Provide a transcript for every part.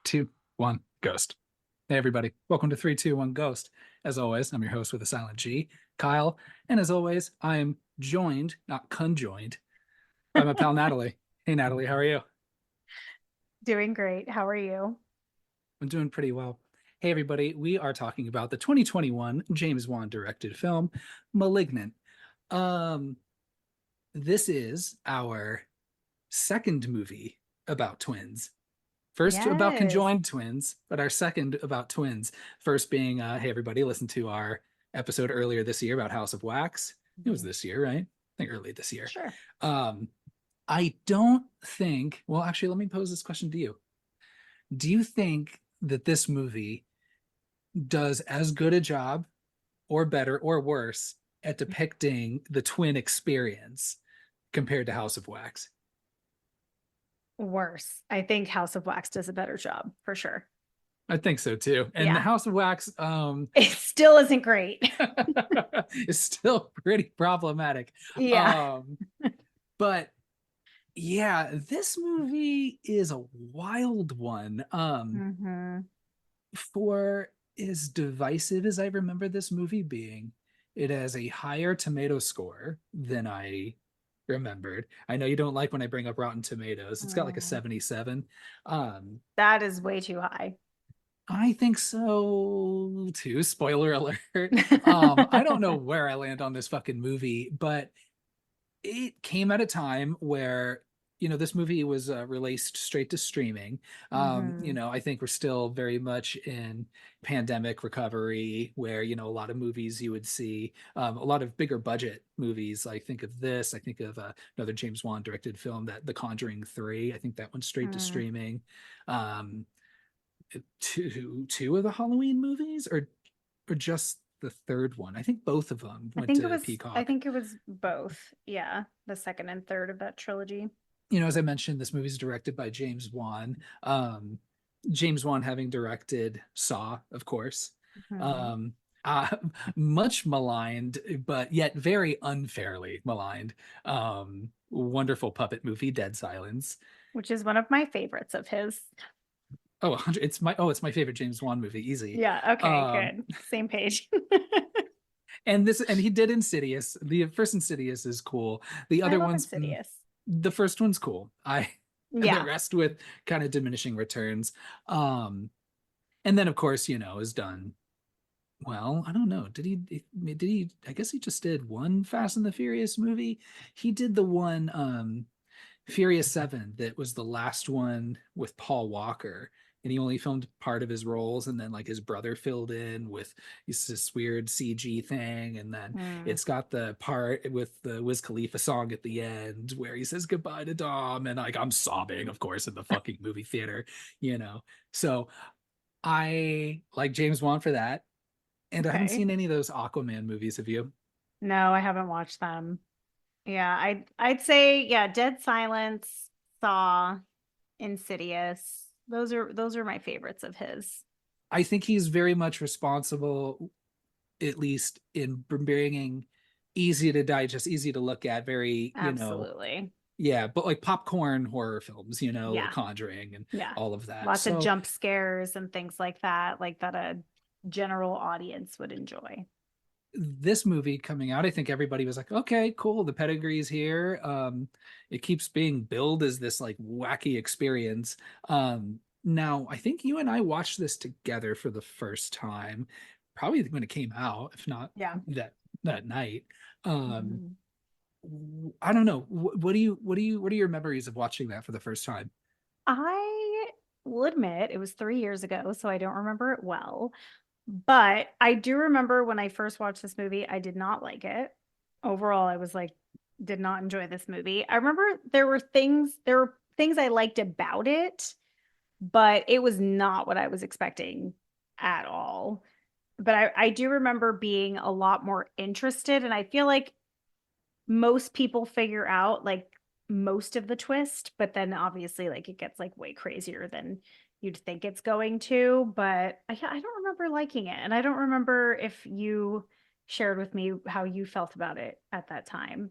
Two, one, ghost. Hey, everybody. Welcome to 3, 2, 1 Ghost. As always, I'm your host with a silent G, Kyle. And as always, I am joined, not conjoined, by my pal Natalie. Hey, Natalie, how are you? Doing great. How are you? I'm doing pretty well. Hey, everybody. We are talking about the 2021 James Wan directed film, Malignant. Um, this is our second movie about twins. First about Yes. conjoined twins, but our second about twins. First being, hey, everybody, listen to our episode earlier this year about House of Wax. It was Mhm. this year, right? I think early this year. Sure. Um, I don't think, well, actually, let me pose this question to you. Do you think that this movie does as good a job or better or worse at depicting the twin experience compared to House of Wax? Worse. I think House of Wax does a better job for sure. I think so too. And the Yeah. House of Wax, It still isn't great. is still pretty problematic. Yeah. Um, but yeah, this movie is a wild one. hmm For as divisive as I remember this movie being, it has a higher tomato score than I remembered. I know you don't like when I bring up Rotten Tomatoes. It's got like a 77. Um, That is way too high. I think so too. Spoiler alert. I don't know where I land on this fucking movie, but it came at a time where this movie was released straight to streaming. hmm I think we're still very much in pandemic recovery, where a lot of movies you would see, a lot of bigger budget movies. I think of this. I think of another James Wan directed film, that The Conjuring 3. I think that went straight to Mm. streaming. Um, two of the Halloween movies, or just the third one. I think both of them I went think it to was I Peacock. think it was both. Yeah. The second and third of that trilogy. As I mentioned, this movie is directed by James Wan. James Wan having directed Saw, of course. hmm Um, uh, much maligned, but yet very unfairly maligned. Wonderful puppet movie, Dead Silence. Which is one of my favorites of his. Oh, 100, it's my favorite James Wan movie, easy. Yeah, okay, Um, good. Same page. and he did Insidious. The first Insidious is cool. The I other love ones, Insidious. the first one's cool. And the Yeah. rest with kind of diminishing returns. And then of course, is done well. I don't know. Did he I guess he just did one Fast and the Furious movie. He did the one Furious 7 that was the last one with Paul Walker. And he only filmed part of his roles, and then like his brother filled in with this weird CG thing, and then Mm. it's got the part with the Wiz Khalifa song at the end where he says goodbye to Dom, and like I'm sobbing, of course, in the fucking movie theater, you know. So I like James Wan for that, and I haven't Okay. seen any of those Aquaman movies. Have you? No, I haven't watched them. Yeah, I'd say yeah, Dead Silence, Saw, Insidious. Those are my favorites of his. I think he's very much responsible, at least in bringing easy to digest, easy to look at, very, Absolutely. yeah, but like popcorn horror films, like Yeah. Conjuring and Yeah. all of that. Lots of So jump scares and things like that a general audience would enjoy. this movie coming out, I think everybody was like, okay, cool, the pedigree's here. It keeps being billed as this like wacky experience. Now I think you and I watched this together for the first time, probably when it came out, if not Yeah. that night. Um, Mhm. I don't know. What are your memories of watching that for the first time? I will admit it was 3 years ago, so I don't remember it well. But I do remember when I first watched this movie, I did not like it. Overall, I was like, did not enjoy this movie. I remember there were things I liked about it, but it was not what I was expecting at all. But I do remember being a lot more interested, and I feel like most people figure out like most of the twist, but then obviously like it gets like way crazier than you'd think it's going to. But I don't remember liking it. And I don't remember if you shared with me how you felt about it at that time.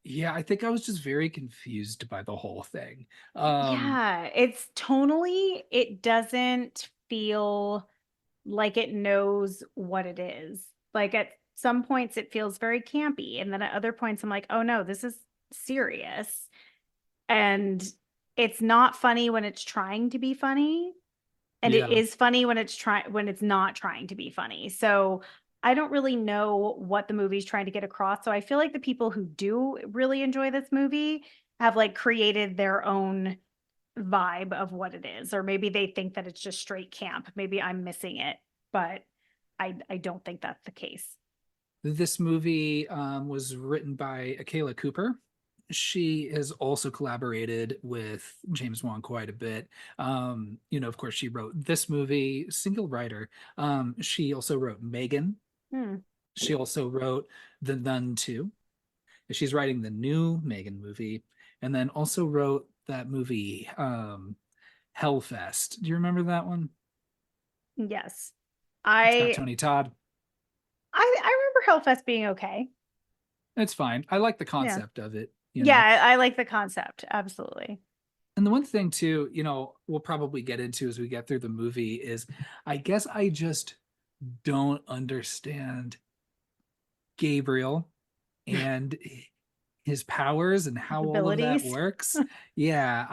Yeah, I think I was just very confused by the whole thing. Yeah, it's tonally, it doesn't feel like it knows what it is. Like at some points it feels very campy, and then at other points I'm like, "Oh no, this is serious." And it's not funny when it's trying to be funny, and it Yeah. is funny when it's not trying to be funny. So I don't really know what the movie's trying to get across. So I feel like the people who do really enjoy this movie have like created their own vibe of what it is, or maybe they think that it's just straight camp. Maybe I'm missing it, but I don't think that's the case. This movie was written by Akela Cooper. She has also collaborated with James Wan quite a bit. Of course, she wrote this movie, single writer. She also wrote Megan. Hmm. She also wrote The Nun 2. She's writing the new Megan movie, and then also wrote that movie, Hellfest. Do you remember that one? Yes. It's got I Tony Todd. I remember Hellfest being okay. It's fine. I like the Yeah. concept of it, you Yeah, know. I like the concept. Absolutely. And the one thing too, we'll probably get into as we get through the movie is I guess I just don't understand Gabriel and his powers and His how all of that abilities. works. Yeah,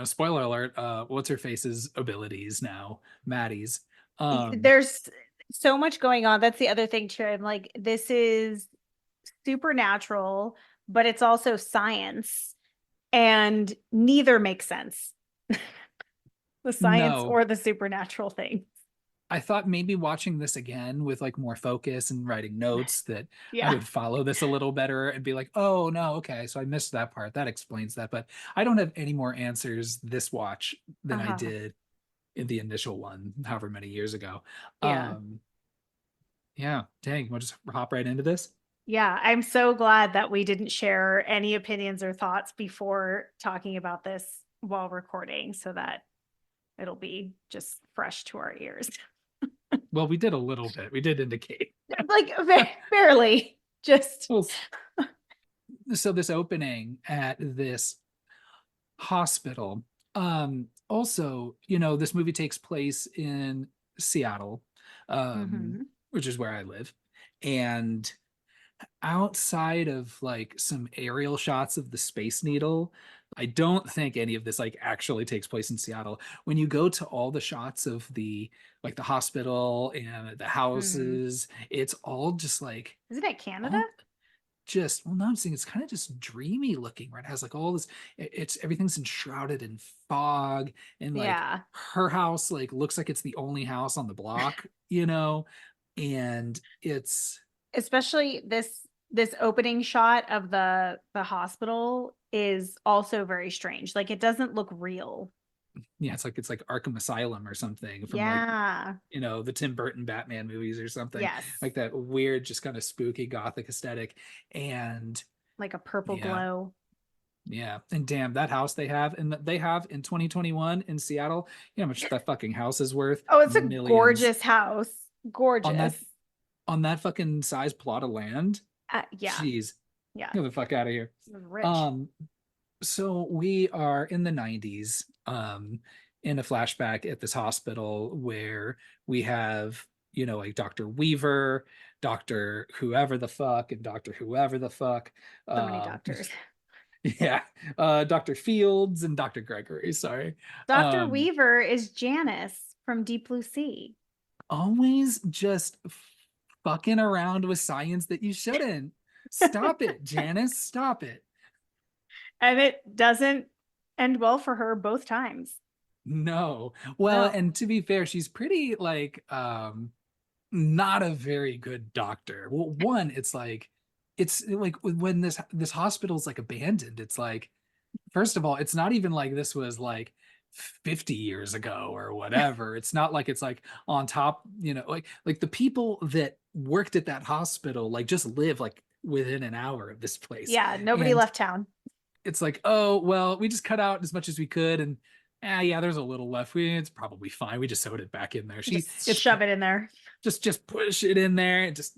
spoiler alert, what's her face's abilities now, Maddie's. Um, There's so much going on. That's the other thing too. I'm like, this is supernatural, but it's also science, and neither makes sense. The science no, or the supernatural thing. I thought maybe watching this again with like more focus and writing notes that I Yeah. would follow this a little better and be like, oh no, okay, so I missed that part. That explains that. But I don't have any more answers this watch than I Uh-huh. did in the initial one, however many years ago. Yeah. Um, yeah, dang, we'll just hop right into this. Yeah. I'm so glad that we didn't share any opinions or thoughts before talking about this while recording so that it'll be just fresh to our ears. Well, we did a little bit. We did indicate. Like barely. Just Well, so this opening at this hospital. Also, this movie takes place in Seattle, Mhm. which is where I live. And outside of like some aerial shots of the Space Needle, I don't think any of this like actually takes place in Seattle. When you go to all the shots of the hospital and the Mhm. houses, it's all just like Isn't it Canada? all just well, no, I'm saying it's kind of just dreamy looking, right? It has like all this, it's everything's enshrouded in fog, and like Yeah. her house like looks like it's the only house on the block, and it's Especially this opening shot of the hospital is also very strange. Like it doesn't look real. yeah, it's like Arkham Asylum or something from like Yeah. the Tim Burton Batman movies or something Yes. like that weird, just kind of spooky gothic aesthetic. And Like a purple yeah, glow. yeah, and damn, that house they have in 2021 in Seattle, you know how much that fucking house is worth? Oh, it's a Millions. gorgeous house. On Gorgeous. that fucking size plot of land. Yeah. Jeez, Yeah. get the fuck out of here. It was rich. Um, so we are in the 90s, in a flashback at this hospital where we have, like Dr. Weaver, Dr. Whoever the fuck, and Dr. Whoever the fuck. So many Um, doctors. yeah, Dr. Fields and Dr. Gregory, sorry. Dr. Um, Weaver is Janice from Deep Blue Sea. always just fucking around with science that you shouldn't. Stop it, Janice. Stop it. And it doesn't end well for her both times. No. Well, No. and to be fair, she's pretty like not a very good doctor. Well, one, it's like when this hospital's like abandoned, it's like first of all, it's not even like this was like 50 years ago or whatever. It's not like it's like on top, like the people that worked at that hospital like just live like within an hour of this place. Yeah, nobody And left town. it's like, oh, well, we just cut out as much as we could, and yeah, there's a little left. It's probably fine. We just sewed it back in there. Just It's shove it in there. just push it in there and just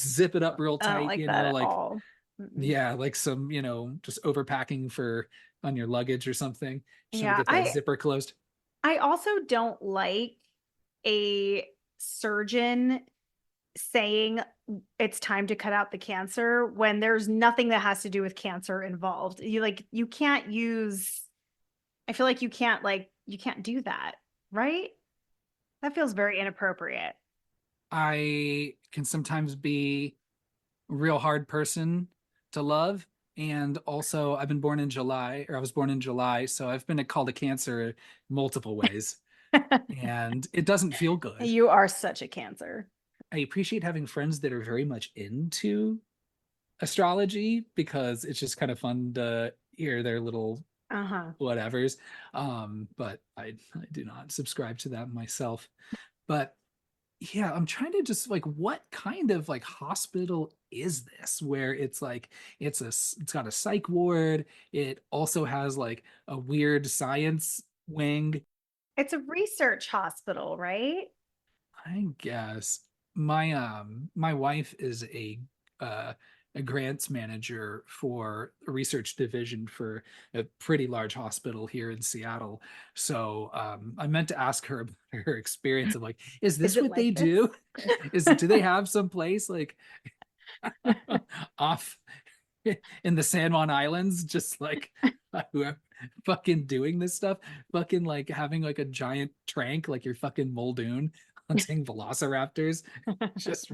zip it up real I don't tight, like that at like all. Mm-mm. Yeah, like some, just overpacking for on your luggage or something. Trying to Yeah, get that zipper closed. I also don't like a surgeon saying it's time to cut out the cancer when there's nothing that has to do with cancer involved. You can't use I feel like you can't do that, right? That feels very inappropriate. I can sometimes be a real hard person to love. And also, I've been born in July, or I was born in July, so I've been called a cancer multiple ways, and it doesn't feel good. You are such a cancer. I appreciate having friends that are very much into astrology because it's just kind of fun to hear their little Uh-huh. whatevers. But I do not subscribe to that myself. But yeah, I'm trying to just like what kind of like hospital is this where it's like it's got a psych ward, it also has like a weird science wing. It's a research hospital, right? I guess my wife is a grants manager for a research division for a pretty large hospital here in Seattle. So I meant to ask her about her experience of like, is Is this it what they like this? do? Do they have some place like off in the San Juan Islands, just like whoever fucking doing this stuff, fucking like having like a giant trank, like you're fucking Muldoon hunting velociraptors, just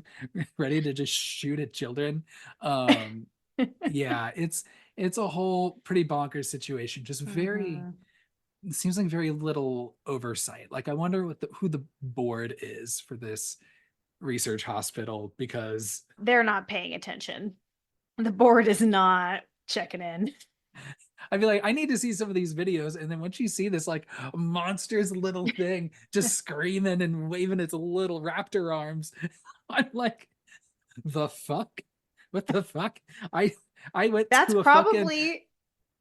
ready to just shoot at children. Um, yeah, it's a whole pretty bonkers situation. Just very, Mhm. it seems like very little oversight. Like I wonder who the board is for this research hospital because They're not paying attention. The board is not checking in. I'd be like, I need to see some of these videos. And then once you see this like monster's little thing just screaming and waving its little raptor arms, I'm like, the fuck? What the fuck? I I went That's to a fucking probably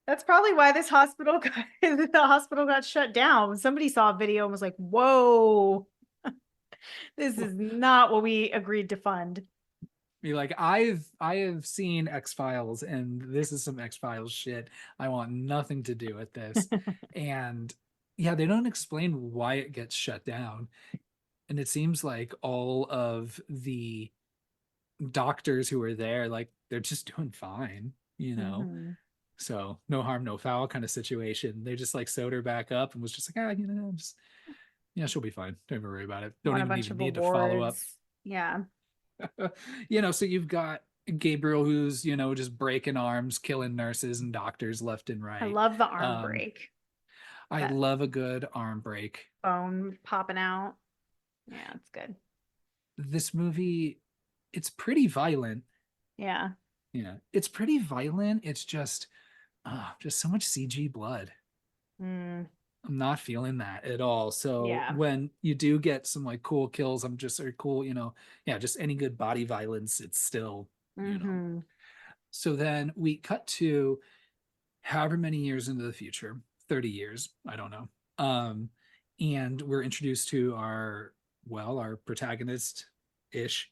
that's probably why this hospital got the hospital got shut down. Somebody saw a video and was like, "Whoa, this is not what we agreed to fund." be like, I have seen X-Files and this is some X-Files shit. I want nothing to do with this. And yeah, they don't explain why it gets shut down. And it seems like all of the doctors who are there, like they're just doing fine. Mhm. So no harm, no foul kind of situation. They just like sewed her back up and was just like, just yeah, she'll be fine. Don't even worry about it. Don't Won a even bunch even of need to follow up. awards. Yeah. So you've got Gabriel who's, just breaking arms, killing nurses and doctors left and I right. love the arm Um, break. I That love a good arm break. bone popping out. Yeah, it's good. This movie, it's pretty violent. Yeah. Yeah, it's pretty violent. It's just so much CG blood. Mm, I'm not feeling that at all. So yeah. when you do get some like cool kills, I'm just or cool, yeah, just any good body violence, it's still. Hmm. So then we cut to however many years into the future, 30 years, I don't know. And we're introduced to our protagonist ish,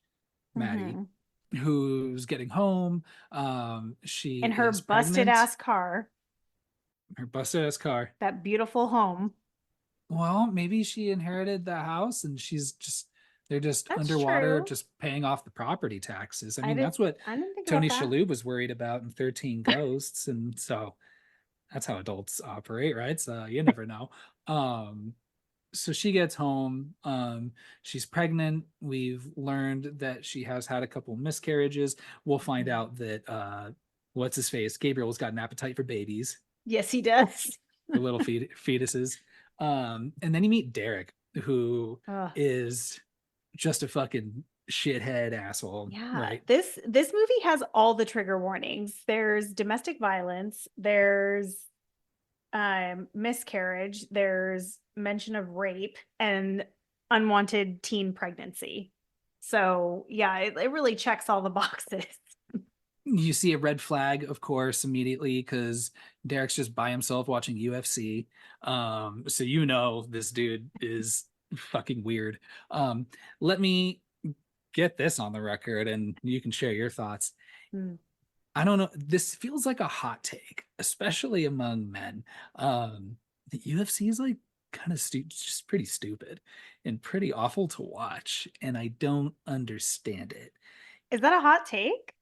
Maddie, Hmm. who's getting home. She In her is busted pregnant, ass car, her busted ass car. that beautiful home. Well, maybe she inherited the house and they're just That's underwater, true. just paying off the property taxes. I I mean, did that's what I didn't think about Tony that. Shalhoub was worried about in 13 Ghosts. And so that's how adults operate, right? So you never know. Um, so she gets home. She's pregnant. We've learned that she has had a couple miscarriages. We'll find Mhm. out that what's his face? Gabriel's got an appetite for babies, Yes, he does. the little fetuses. And then you meet Derek, who Ugh. is just a fucking shithead asshole, Yeah, right? this movie has all the trigger warnings. There's domestic violence, there's miscarriage, there's mention of rape and unwanted teen pregnancy. So yeah, it really checks all the boxes. You see a red flag, of course, immediately because Derek's just by himself watching UFC. So this dude is fucking weird. Let me get this on the record and you can share your thoughts. Mm. I don't know. This feels like a hot take, especially among men. The UFC is like kind of just pretty stupid and pretty awful to watch, and I don't understand it. Is that a hot take?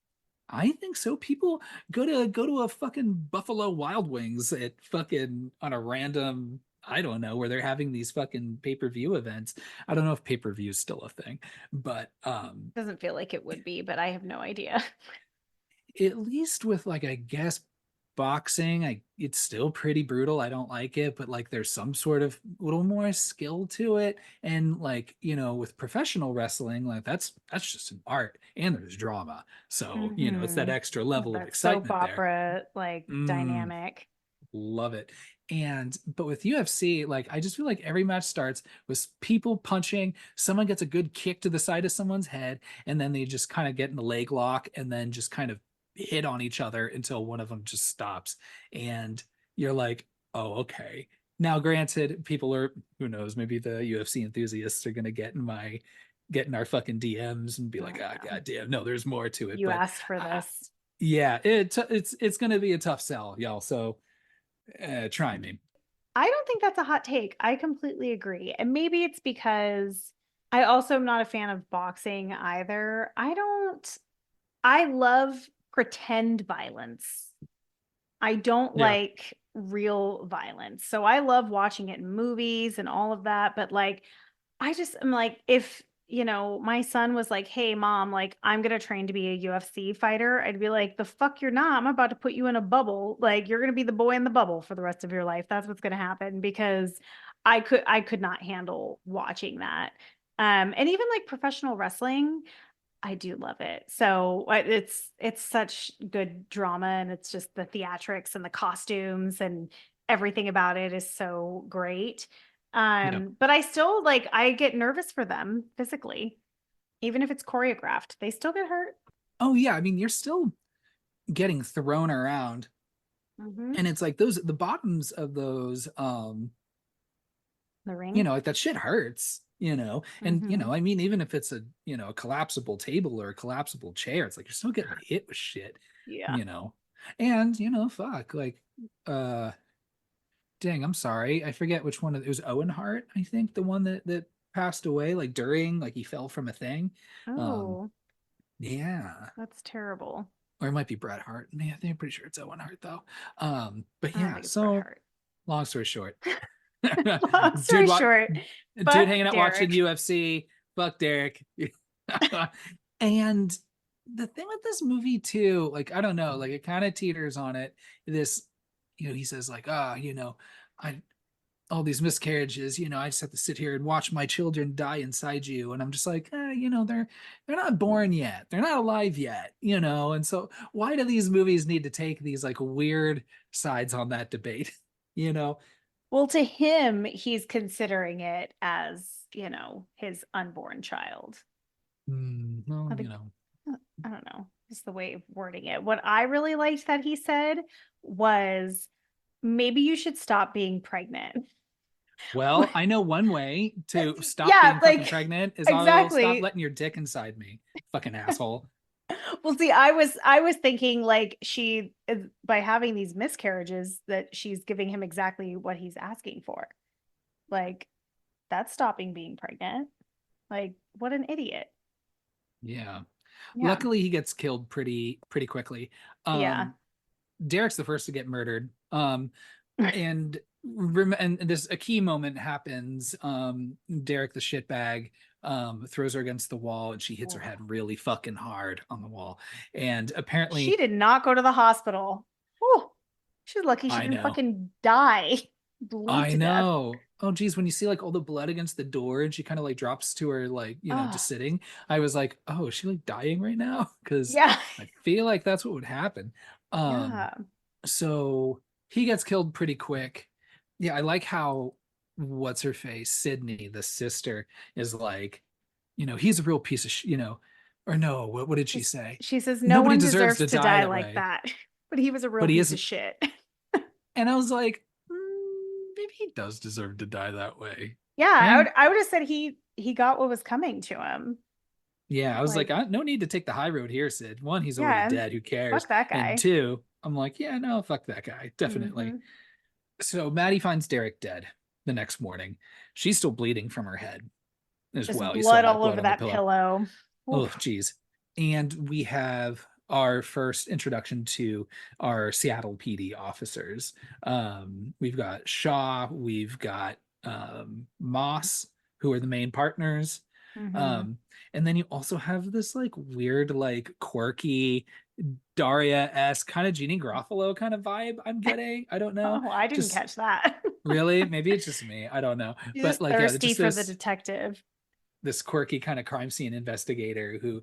I think so. People go to a fucking Buffalo Wild Wings at fucking on a random, I don't know, where they're having these fucking pay-per-view events. I don't know if pay-per-view is still a thing, but Doesn't feel like it would be, but I have no idea. at least with like I guess boxing, it's still pretty brutal. I don't like it, but like there's some sort of little more skill to it. And like, with professional wrestling, like that's just an art and there's drama. So, it's that Mm-hmm. extra level of That soap excitement there. opera like Mm, dynamic. love it. And but with UFC, like I just feel like every match starts with people punching, someone gets a good kick to the side of someone's head, and then they just kind of get in the leg lock and then just kind of hit on each other until one of them just stops. And you're like, oh, okay. Now, granted, people are, who knows, maybe the UFC enthusiasts are gonna get in our fucking DMs and be Oh like, ah, no. god damn, no, there's more to it. You But asked for uh, this. yeah, it's gonna be a tough sell, y'all. So try me. I don't think that's a hot take. I completely agree. And maybe it's because I also am not a fan of boxing either. I love pretend violence. I don't Yeah. like real violence. So I love watching it in movies and all of that. But like, I just am like, if, my son was like, hey, mom, like, I'm going to train to be a UFC fighter, I'd be like, the fuck you're not. I'm about to put you in a bubble. Like, you're going to be the boy in the bubble for the rest of your life. That's what's going to happen because I could not handle watching that. And even like professional wrestling, I do love it. So it's such good drama, and it's just the theatrics and the costumes and everything about it is so great. Yeah. But I still like I get nervous for them physically, even if it's choreographed. They still get hurt. Oh yeah, I mean you're still getting thrown around, Hmm. and it's like those the bottoms of those The ring. like that shit hurts, and Hmm. I mean even if it's a collapsible table or a collapsible chair, it's like you're still getting hit with shit, Yeah. you know. And fuck, like uh dang, I'm sorry. I forget which one it was. Owen Hart, I think, the one that passed away like during like he fell from a thing. Um Oh, yeah. that's terrible. Or it might be Bret Hart. Man, I think I'm pretty sure it's Owen Hart though. But I don't yeah, think it's Bret so Hart. long story short, Long dude, story short, dude fuck hanging out watching Derek. UFC. Fuck Derek. And the thing with this movie too, like I don't know, like it kind of teeters on it. This, he says like, I all these miscarriages, I just have to sit here and watch my children die inside you. And I'm just like, they're not born yet. They're not alive yet, And so why do these movies need to take these like weird sides on that debate? You know? Well, to him, he's considering it as, his unborn child. Well, I think, I don't know, just the way of wording it. What I really liked that he said was maybe you should stop being pregnant. well, I know one way to stop Yeah, being fucking like pregnant is I'll stop exactly. letting your dick inside me, fucking asshole. Well, see, I was thinking like she is by having these miscarriages that she's giving him exactly what he's asking for. Like that's stopping being pregnant. Like what an idiot. Yeah. Yeah. Luckily, he gets killed pretty quickly. Yeah. Um, Derek's the first to get murdered. And this a key moment happens. Derek the shitbag throws her against the wall and she hits her head really fucking hard on the wall. And She apparently, did not go to the hospital. Oh, she's lucky she I didn't know, fucking die, bleed I to death. know. Oh geez, when you see like all the blood against the door and she kind of like drops to her like Oh, just sitting, I was like, oh, is she like dying right now? Because yeah. I feel like that's what would happen. Um, Yeah. so he gets killed pretty quick. Yeah, I like how what's her face, Sydney, the sister, is like, he's a real piece of or no, what did she say? She says no Nobody one deserves deserves to to die die that like way, that. But he was a real but he piece of isn't. shit. And I was like, maybe he does deserve to die that way, Yeah, I would right? I would have said he got what was coming to him. Yeah, I was like, Like, no need to take the high road here, Sid. One, he's already yeah, dead. Who cares? fuck that And guy. two, I'm like, yeah, no, fuck that guy. Definitely. Hmm. So Maddie finds Derek dead the next morning. She's still bleeding from her head as Just well. You saw blood that all blood over on the that pillow. pillow. Oh, Oof. geez. And we have our first introduction to our Seattle PD officers. We've got Shaw, we've got Moss, who are the main partners. Hmm. Um, and then you also have this like weird, like quirky Daria-esque kind of Jeannie Garofalo kind of vibe I'm getting. I don't know. Oh, I didn't Just catch that. really, maybe it's just me. I don't know. She's But just like, yeah, thirsty just for the this detective. quirky kind of crime scene investigator who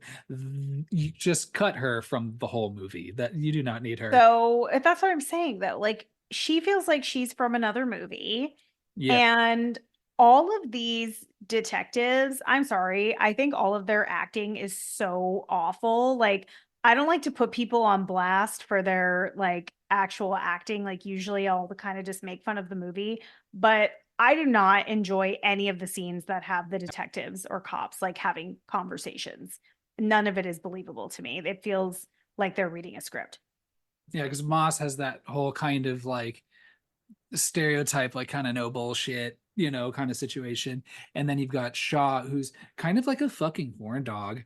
you just cut her from the whole movie. That you do not need her. So that's what I'm saying, though. Like, she feels like she's from another movie. Yep. And all of these detectives, I'm sorry, I think all of their acting is so awful. Like, I don't like to put people on blast for their like actual acting. Like, usually I'll kind of just make fun of the movie, but I do not enjoy any of the scenes that have the detectives or cops like having conversations. None of it is believable to me. It feels like they're reading a script. Yeah, because Moss has that whole kind of like stereotype, like kind of no bullshit, kind of situation. And then you've got Shaw, who's kind of like a fucking horn dog.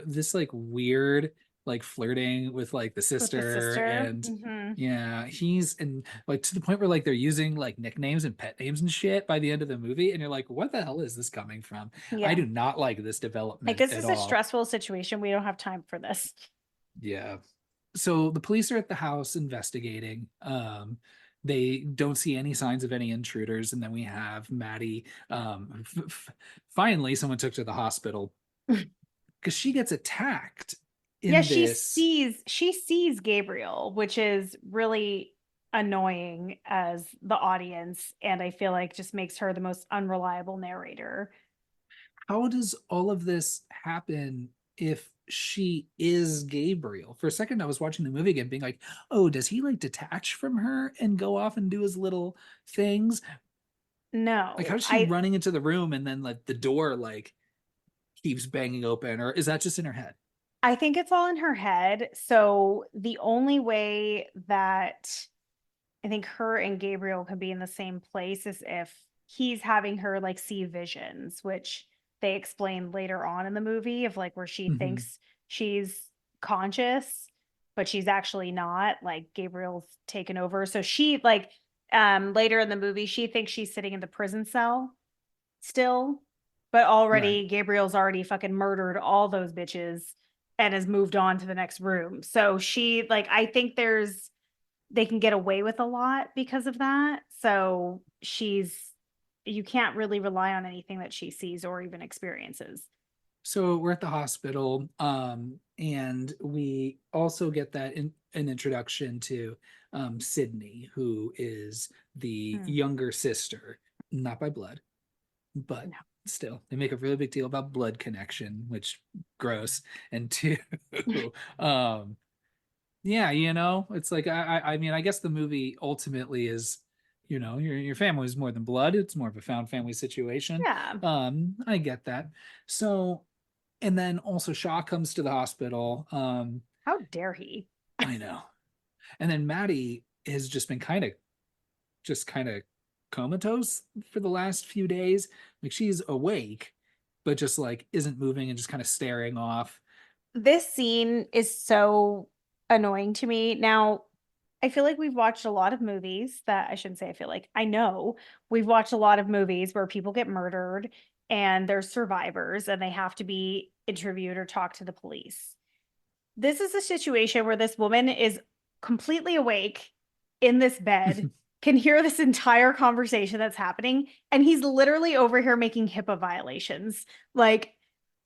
This like weird, like flirting with like the With the sister, sister. and Hmm. yeah, he's and like to the point where like they're using like nicknames and pet names and shit by the end of the movie, and you're like, what the hell is this coming from? I Yeah. do not like this Like, development this at is a all. stressful situation. We don't have time for this. Yeah. So the police are at the house investigating. They don't see any signs of any intruders, and then we have Maddie. Finally, someone took her to the hospital because she gets attacked Yeah, in this. she sees Gabriel, which is really annoying as the audience, and I feel like just makes her the most unreliable narrator. How does all of this happen if she is Gabriel? For a second, I was watching the movie again, being like, "Oh, does he like detach from her and go off and do his little things?" Like, how No, is she running into the room and then like the door like keeps banging open, or is that just in her head? I think it's all in her head. So the only way that I think her and Gabriel can be in the same place is if he's having her like see visions, which they explain later on in the movie of like where she Mm-hmm. thinks she's conscious, but she's actually not. Like Gabriel's taken over. So she like later in the movie, she thinks she's sitting in the prison cell still, but Right. already Gabriel's already fucking murdered all those bitches and has moved on to the next room. So she like I think there's they can get away with a lot because of that. So you can't really rely on anything that she sees or even experiences. So we're at the hospital, and we also get an introduction to Sydney, who is the Hmm. younger sister, not by blood, but No. still, they make a really big deal about blood connection, which gross. And two, um, yeah, it's like I mean, I guess the movie ultimately is, your family is more than blood. It's more of a found family situation. Yeah. I get that. So, and then also Shaw comes to the hospital. How dare he? I know. And then Maddie has just kind of comatose for the last few days. Like she's awake, but just like isn't moving and just kind of staring off. This scene is so annoying to me. Now, I feel like we've watched a lot of movies that I shouldn't say I feel like I know we've watched a lot of movies where people get murdered and there's survivors and they have to be interviewed or talk to the police. This is a situation where this woman is completely awake in this bed, can hear this entire conversation that's happening, and he's literally over here making HIPAA violations, like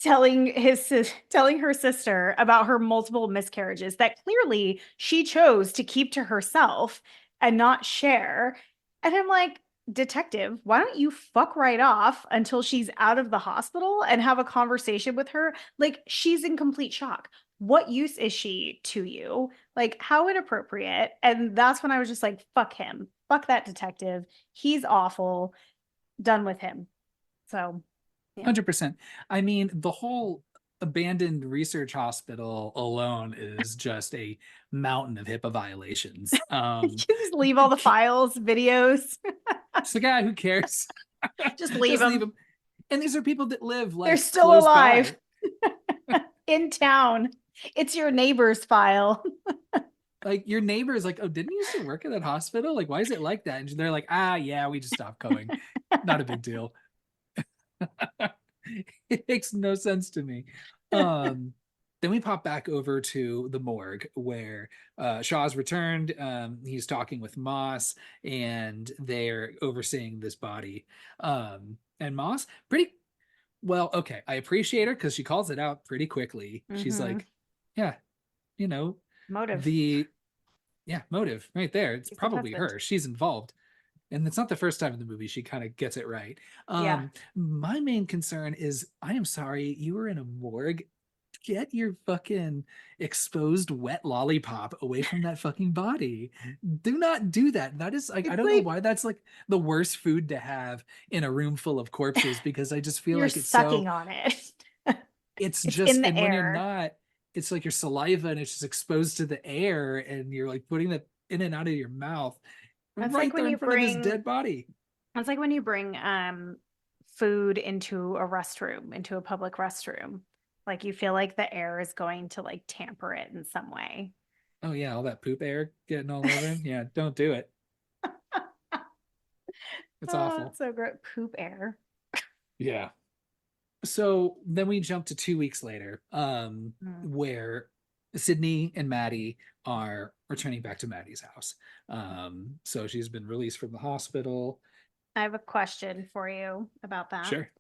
telling her sister about her multiple miscarriages that clearly she chose to keep to herself and not share. And I'm like, detective, why don't you fuck right off until she's out of the hospital and have a conversation with her? Like, she's in complete shock. What use is she to you? Like, how inappropriate. And that's when I was just like, fuck him. Fuck that detective. He's awful. Done with him. So, yeah. 100%. I mean, the whole abandoned research hospital alone is just a mountain of HIPAA violations. You just leave all the files, videos, It's the guy who cares. just leave Just leave them. him. And these are people that live They're like still close alive by. in town. It's your neighbor's file. Like your neighbor is like, oh, didn't you used to work at that hospital? Like, why is it like that? And they're like, ah, yeah, we just stopped going. Not a big deal. It makes no sense to me. Um, then we pop back over to the morgue where Shaw's returned. He's talking with Moss, and they're overseeing this body. And Moss, pretty well, okay. I appreciate her because she calls it out pretty quickly. She's Mm-hmm. like, yeah, you know, Motive. the yeah, motive right there. It's He's the probably husband. her. She's involved. And it's not the first time in the movie she kind of gets it right. Yeah. My main concern is I am sorry, you were in a morgue. Get your fucking exposed wet lollipop away from that fucking body. Do not do that. That is like, I It's don't know like why that's like the worst food to have in a room full of corpses because I just feel you're like it's sucking so, on it. it's It's in just, the and when you're air. not, it's like your saliva and it's just exposed to the air and you're like putting that in and out of your mouth That's like right when there in you front of this bring dead body. It's like when you bring food into a restroom, into a public restroom. Like you feel like the air is going to like tamper it in some way. Oh yeah, all that poop air getting all over him. Yeah, don't do it. It's Oh, awful. it's so great. Poop air. Yeah. So then we jump to 2 weeks later, Mm. where Sydney and Maddie are returning back to Maddie's house. So she's been released from the hospital. I have a question for you about that. Sure.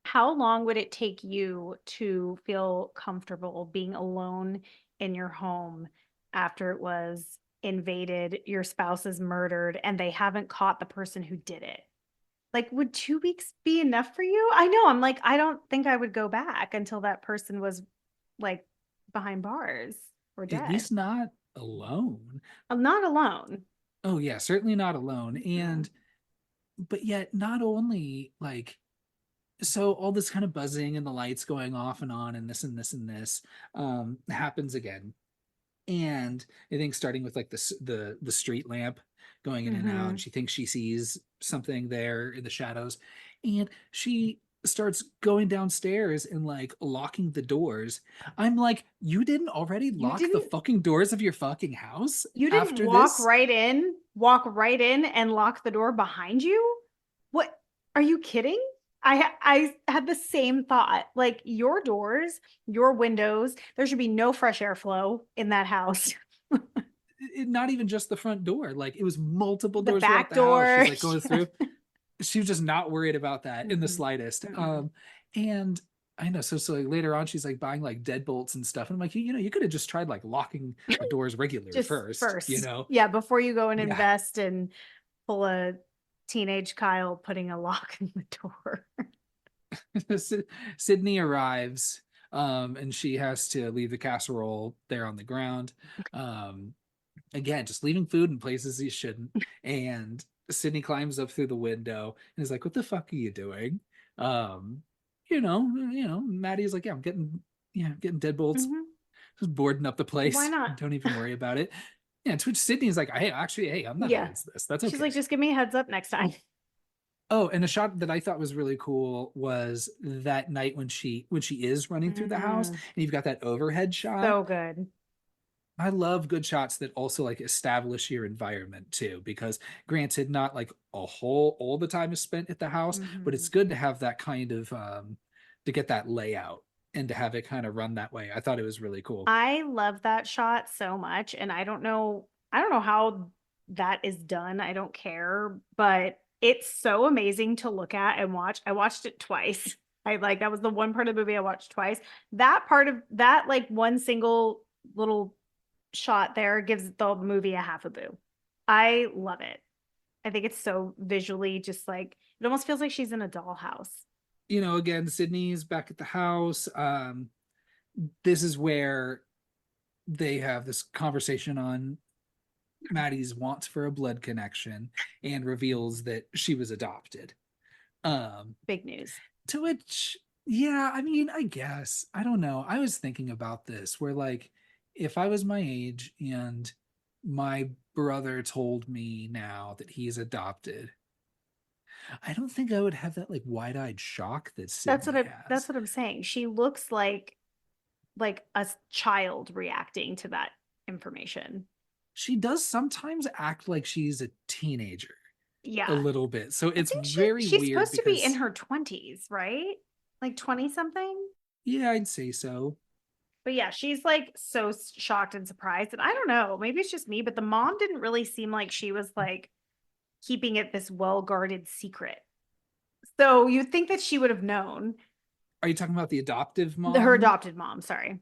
How long would it take you to feel comfortable being alone in your home after it was invaded, your spouse is murdered, and they haven't caught the person who did it? Like, would 2 weeks be enough for you? I know. I'm like, I don't think I would go back until that person was like behind bars or At dead. least not alone. I'm not alone. Oh yeah, certainly not alone. Mhm. And but yet not only like so all this kind of buzzing and the lights going off and on and this and this and this happens again. And I think starting with like the street lamp going in and out, and Mhm. she thinks she sees something there in the shadows, and she starts going downstairs and like locking the doors. I'm like, you didn't already You lock the didn't fucking doors of your fucking house you didn't after this? walk right in and lock the door behind you? What? Are you kidding? I had the same thought. Like your doors, your windows, there should be no fresh airflow in that house. Not even just the front door, like it was multiple The doors throughout back the house. She's door. like going through. She was just not worried about that in the Mm-mm, slightest. mm-mm. And I know, so like later on, she's like buying like deadbolts and stuff, and I'm like, you know, you could have just tried like locking the doors regularly Just first, you first. know? Yeah, before you go and Yeah. invest and pull a teenage Kyle putting a lock in the door. Sydney arrives, and she has to leave the casserole there on the ground. Um, again, just leaving food in places he shouldn't. And Sydney climbs up through the window and is like, "What the fuck are you doing?" Um, Maddie's like, "Yeah, getting deadbolts, Mhm. just boarding up the Why place. not? Don't even worry about it." Yeah, to which Sydney's like, "Hey, actually, hey, I'm not Yeah. against this. That's She's like, okay." just give me a heads up next time. Oh, and a shot that I thought was really cool was that night when she is running through the house, Mm, and you've got that overhead shot. so good. I love good shots that also like establish your environment too, because granted, not like a whole all the time is spent at the house, but it's Mhm. good to have that kind of to get that layout and to have it kind of run that way. I thought it was really cool. I love that shot so much, and I don't know how that is done. I don't care, but it's so amazing to look at and watch. I watched it twice. I like that was the one part of the movie I watched twice. That part of that like one single little shot there gives the movie a half a boo. I love it. I think it's so visually just like it almost feels like she's in a dollhouse. You know, again, Sydney's back at the house. This is where they have this conversation on Maddie's wants for a blood connection and reveals that she was adopted. Um, Big news. to which Yeah, I mean, I guess. I don't know. I was thinking about this where like if I was my age and my brother told me now that he's adopted, I don't think I would have that like wide-eyed shock that Sydney That's has. what I'm saying. She looks like a child reacting to that information. She does sometimes act like she's a teenager a Yeah. little bit. So I it's think very she's weird supposed to be in because her 20s, right? Like 20 something. yeah, I'd say so. But yeah, she's like so shocked and surprised. And I don't know, maybe it's just me, but the mom didn't really seem like she was like keeping it this well guarded secret. So you'd think that she would have known. Are you talking about the adoptive Her mom? adopted mom, sorry.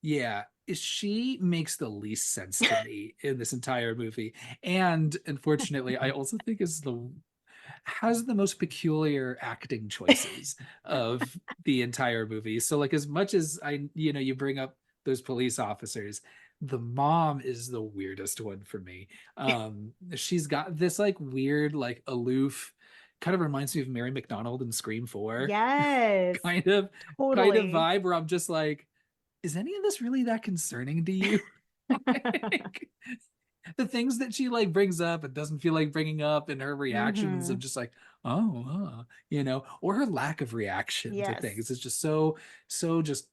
Yeah, she makes the least sense to me in this entire movie. And unfortunately, I also think is the has the most peculiar acting choices of the entire movie. So like as much as you bring up those police officers, the mom is the weirdest one for me. She's got this like weird, like aloof, kind of reminds me of Mary McDonald in Scream 4 Yes, kind of kind of totally. vibe where I'm just like, is any of this really that concerning to you? Like, the things that she like brings up and doesn't feel like bringing up and her reactions of Hmm. just like, oh, or her lack of reaction to Yes. things is just so just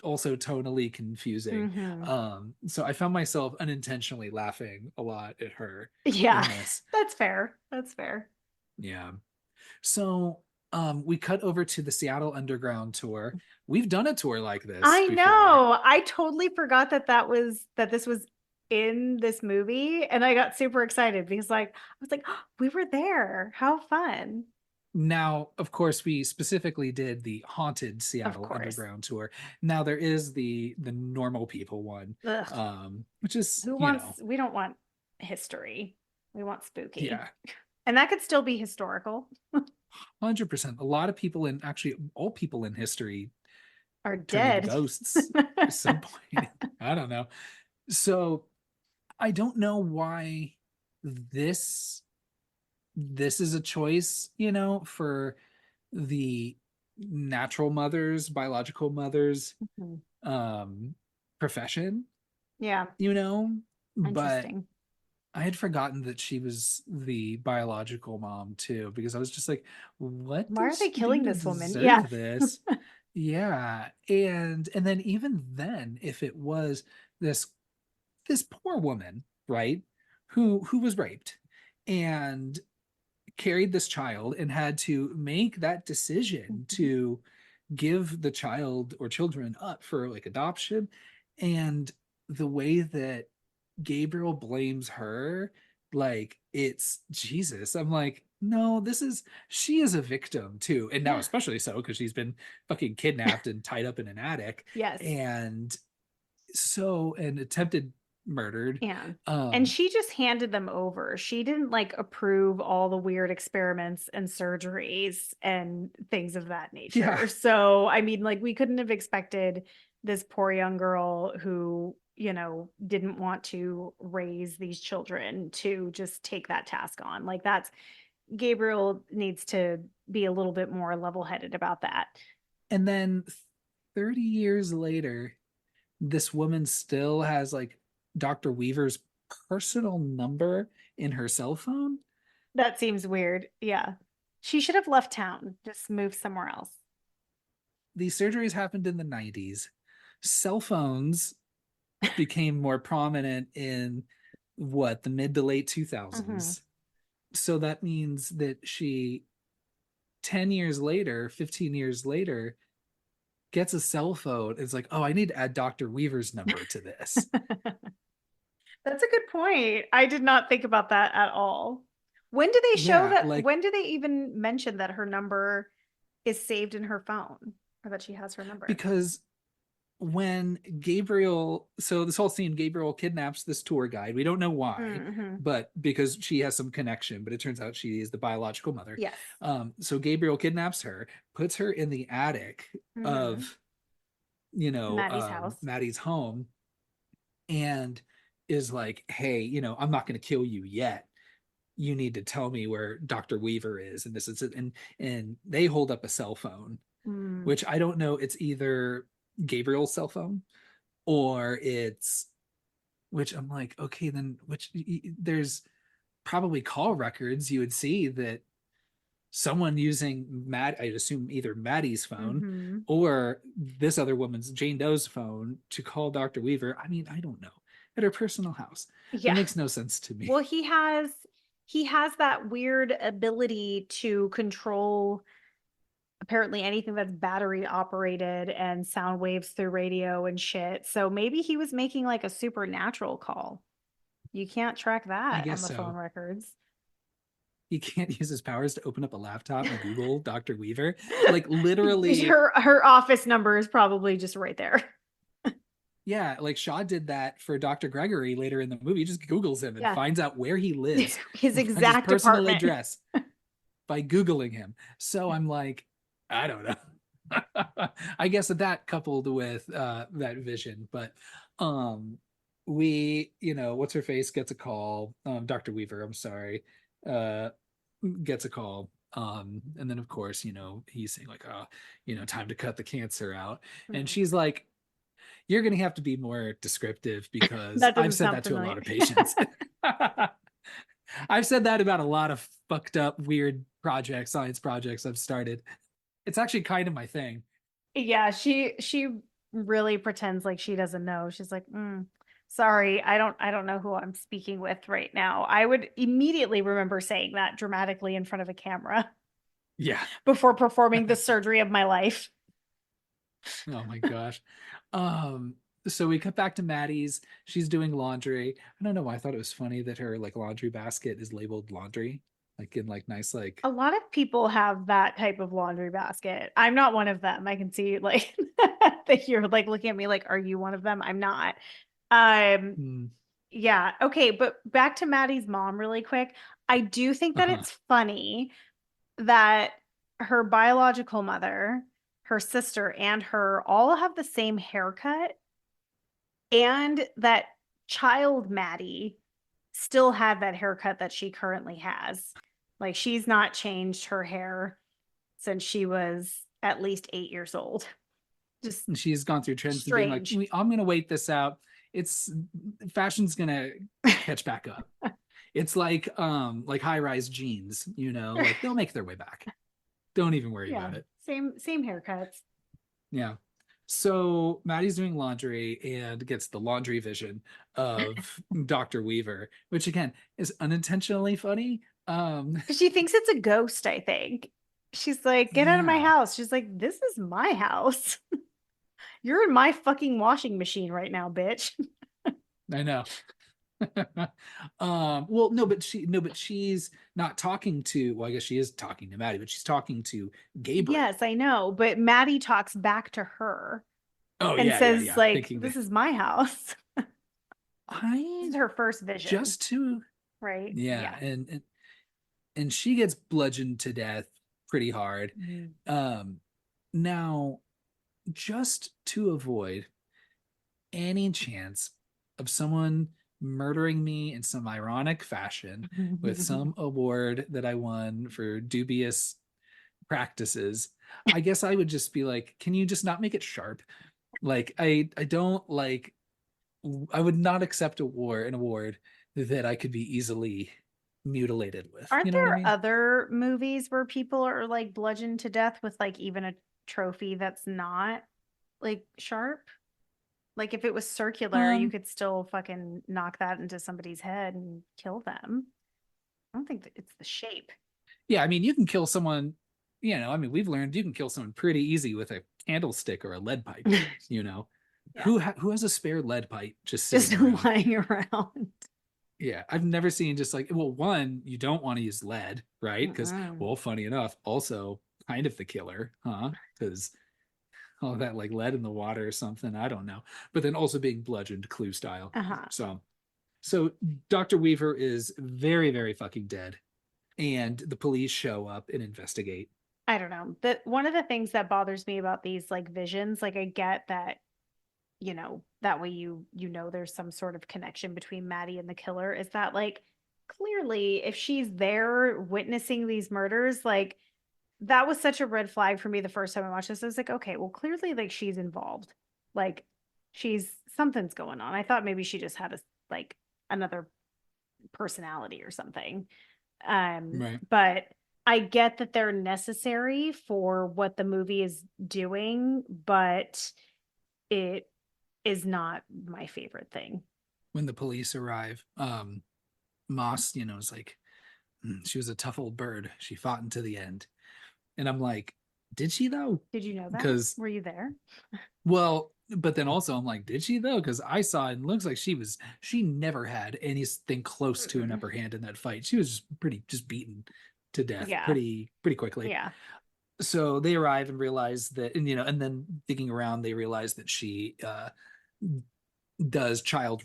also tonally confusing. Hmm. So I found myself unintentionally laughing a lot at her Yeah, in this. that's fair. That's fair. Yeah. So we cut over to the Seattle Underground tour. We've done a tour like this I before. know. I totally forgot that this was in this movie, and I got super excited because I was like, oh, we were there. How fun. Now, of course, we specifically did the haunted Of Seattle course. Underground tour. Now there is the normal people one, Ugh. which is, Who wants we don't want history. We want spooky. yeah, And that could still be historical. 100%. A lot of people in actually all people in history Are turn into dead. ghosts at some point. I don't know. So I don't know why this this is a choice, for the natural mothers, biological mothers Mhm. um profession, Yeah, you know, but interesting. I had forgotten that she was the biological mom too, because I was just like, what Why did are they she do killing to this woman? Yeah. deserve this? Yeah. And then even then, if it was this this poor woman, right, who was raped and carried this child and had to make that decision Mhm. to give the child or children up for like adoption, and the way that Gabriel blames her like it's Jesus. I'm like, no, she is a victim too. And now Yeah. especially so because she's been fucking kidnapped and tied up in an attic Yes. and and attempted murdered. And and Um she just handed them over. She didn't like approve all the weird experiments and surgeries and things of that yeah. nature. So, I mean, like we couldn't have expected this poor young girl who, didn't want to raise these children to just take that task on. Like that's Gabriel needs to be a little bit more level-headed about that. And then 30 years later, this woman still has like Dr. Weaver's personal number in her cell phone. That seems weird. Yeah. She should have left town, just moved somewhere else. These surgeries happened in the 90s. Cell phones became more prominent in the mid to late Hmm. 2000s. So that means that she 10 years later, 15 years later, gets a cell phone. It's like, oh, I need to add Dr. Weaver's number to this. That's a good point. I did not think about that at all. Yeah, like When do they even mention that her number is saved in her phone or that she has her number? because when Gabriel, so this whole scene, Gabriel kidnaps this tour guide. We don't know why, Mm-hmm. but because she has some connection, but it turns out she is the biological mother. Yes. So Gabriel kidnaps her, puts her in the attic Mm-hmm. of, Maddie's house. Maddie's home and is like, hey, I'm not going to kill you yet. You need to tell me where Dr. Weaver is. And this is it. And they hold up a cell phone Mm. which I don't know. It's either Gabriel's cell phone or it's, which I'm like, okay, then which there's probably call records you would see that someone using Matt, I'd assume either Maddie's phone Mm-hmm. or this other woman's, Jane Doe's phone, to call Dr. Weaver. I mean, I don't know. At her personal house. That Yeah. makes no sense to me. Well, he has that weird ability to control apparently anything that's battery operated and sound waves through radio and shit. So maybe he was making like a supernatural call. You can't track I that on guess the phone so. records. He can't use his powers to open up a laptop and Google Dr. Weaver. Like literally, Her office number is probably just right there. yeah, like Shaw did that for Dr. Gregory later in the movie. He just Googles him and Yeah. finds out where he lives, His finds his exact personal apartment. address by Googling him. So I'm like, I don't know. I guess that coupled with that vision, but um we, what's her face gets a call, Dr. Weaver, I'm sorry, uh gets a call. And then of course, he's saying like, oh, time to cut the cancer out. And Mm. she's like, you're gonna have to be more descriptive because That I've doesn't said sound that to a familiar. lot of patients. I've said that about a lot of fucked up, weird projects, science projects I've started. It's actually kind of my thing. Yeah, she really pretends like she doesn't know. She's like, sorry, I don't know who I'm speaking with right now. I would immediately remember saying that dramatically in front of a camera Yeah. before performing the surgery of my life. Oh my gosh. Um, so we cut back to Maddie's. She's doing laundry. I don't know why I thought it was funny that her like laundry basket is labeled laundry, like in like nice like A lot of people have that type of laundry basket. I'm not one of them. I can see like that you're like looking at me like, are you one of them? I'm not. Um, hmm, yeah, okay, but back to Maddie's mom really quick. I do think that uh-huh. it's funny that her biological mother, her sister, and her all have the same haircut, and that child Maddie still had that haircut that she currently has. Like she's not changed her hair since she was at least 8 years old. Just And she's gone through trends and being like, strange. I'm gonna wait this out. It's fashion's gonna catch back up. It's like high-rise jeans, like they'll make their way back. Don't even worry Yeah, about it. same haircuts. Yeah. So Maddie's doing laundry and gets the laundry vision of Dr. Weaver, which again is unintentionally funny. She thinks it's a ghost, I think. She's like, get out of my Yeah, house. She's like, this is my house. You're in my fucking washing machine right now, bitch. I know. Well, no, but she's not talking to, well, I guess she is talking to Maddie, but she's talking to Gabriel. Yes, I know. But Maddie talks back to her Oh, and yeah, yeah, says, yeah. like, Thinking this that is my house. This I is her first vision, just to, right? yeah, Yeah. and she gets bludgeoned to death pretty hard. Mhm. Um, Now, just to avoid any chance of someone murdering me in some ironic fashion with some award that I won for dubious practices, I guess I would just be like, can you just not make it sharp? Like I don't like, I would not accept an award that I could be easily mutilated with. You Aren't know what I there mean? other movies where people are like bludgeoned to death with like even a trophy that's not like sharp? Like if it was circular, you Um, could still fucking knock that into somebody's head and kill them. I don't think that it's the shape. yeah, I mean, you can kill someone, I mean, we've learned you can kill someone pretty easy with a candlestick or a lead pipe, you know. Yeah. Who has a spare lead pipe just Just sitting around? lying around. Yeah, I've never seen just like, well, one, you don't want to use lead, right? Because, Mm-mm. well, funny enough, also kind of the killer, huh? Because all that like lead in the water or something, I don't know. But then also being bludgeoned clue style. Uh-huh. So Dr. Weaver is very, very fucking dead. And the police show up and investigate. I don't know. That one of the things that bothers me about these like visions, like I get that, that way you know there's some sort of connection between Maddie and the killer, is that like clearly if she's there witnessing these murders, like that was such a red flag for me the first time I watched this. I was like, okay, well, clearly, like, she's involved. Like, she's something's going on. I thought maybe she just had a like another personality or something. Right. But I get that they're necessary for what the movie is doing, but it is not my favorite thing. When the police arrive, Moss, is like, she was a tough old bird. She fought into the end. And I'm like, did she though? Did you know that? Because, Were you there? well, but then also I'm like, did she though? Because I saw it and it looks like she never had anything close to an Mm-mm. upper hand in that fight. She was just beaten to death Yeah. pretty quickly. Yeah. So they arrive and realize that, and then digging around, they realize that she does child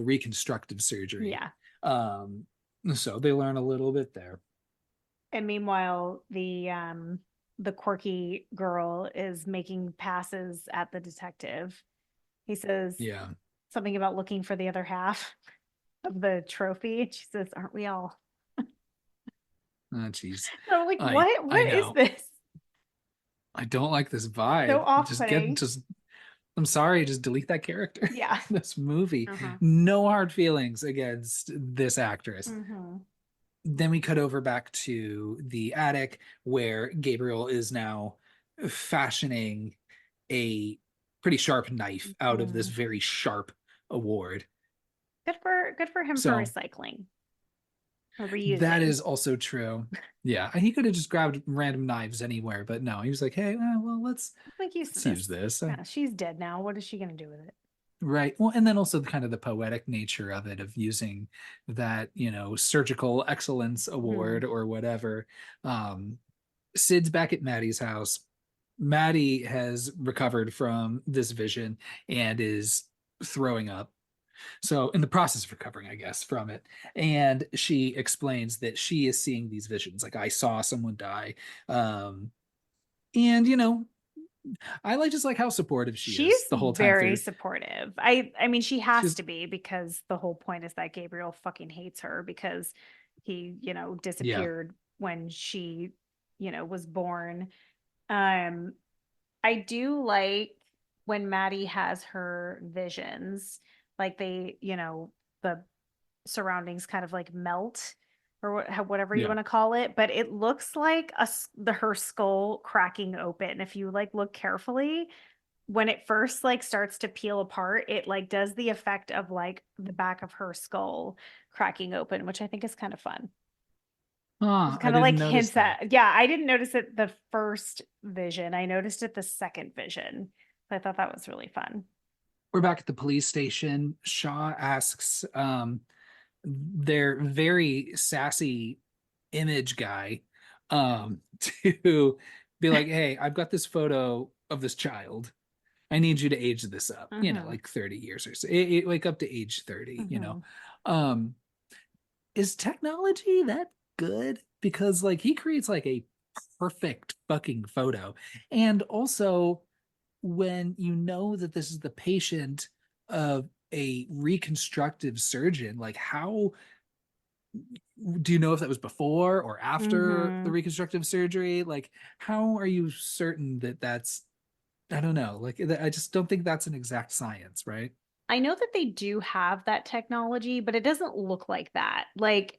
reconstructive surgery. Yeah. Um, so they learn a little bit there. And meanwhile, the quirky girl is making passes at the detective. He says Yeah. something about looking for the other half of the trophy. And she says, "Aren't we all?" Oh, jeez. And I'm like, I "What? I What is know. this?" I don't like this So vibe. off-putting. Just I'm sorry, just delete that character. Yeah. This movie. Uh-huh. No hard feelings against this actress. Mm-hmm. Then we cut over back to the attic where Gabriel is now fashioning a pretty sharp knife out of this Mm-hmm. very sharp award. Good for him for So recycling or that reusing. is also true. Yeah, he could have just grabbed random knives anywhere, but no, he was like, "Hey, well, Make use of let's use this. this." Yeah, she's dead now. What is she gonna do with it? Right. Well, and then also kind of the poetic nature of it, of using that, surgical excellence Hmm. award or whatever. Um, Sid's back at Maddie's house. Maddie has recovered from this vision and is throwing up. So, in the process of recovering, I guess, from it. And she explains that she is seeing these visions. Like, I saw someone die. And, I just like how supportive she She's is the whole time very through. supportive. I mean, she has She's, to be because the whole point is that Gabriel fucking hates her because he, yeah, disappeared when she, was born. Um, I do like when Maddie has her visions, like the surroundings kind of like melt or whatever you yeah. want to call it, but it looks like her skull cracking open. If you like look carefully, when it first like starts to peel apart, it like does the effect of like the back of her skull cracking open, which I think is kind of fun. It Huh, I kind of like didn't notice hints that. at, yeah, I didn't notice it the first vision. I noticed it the second vision. So I thought that was really fun. We're back at the police station. Shaw asks their very sassy image guy to be like, "Hey, I've got this photo of this child. I need you to age this up, Mm-hmm. like 30 years or so, like up to age 30. Mm-hmm. Um, is technology that good? Because like he creates like a perfect fucking photo. And also, when you know that this is the patient of a reconstructive surgeon, like how do you know if that was before or after the Mm-hmm. reconstructive surgery? Like, how are you certain that I don't know. Like, I just don't think that's an exact science, right? I know that they do have that technology, but it doesn't look like that. Like,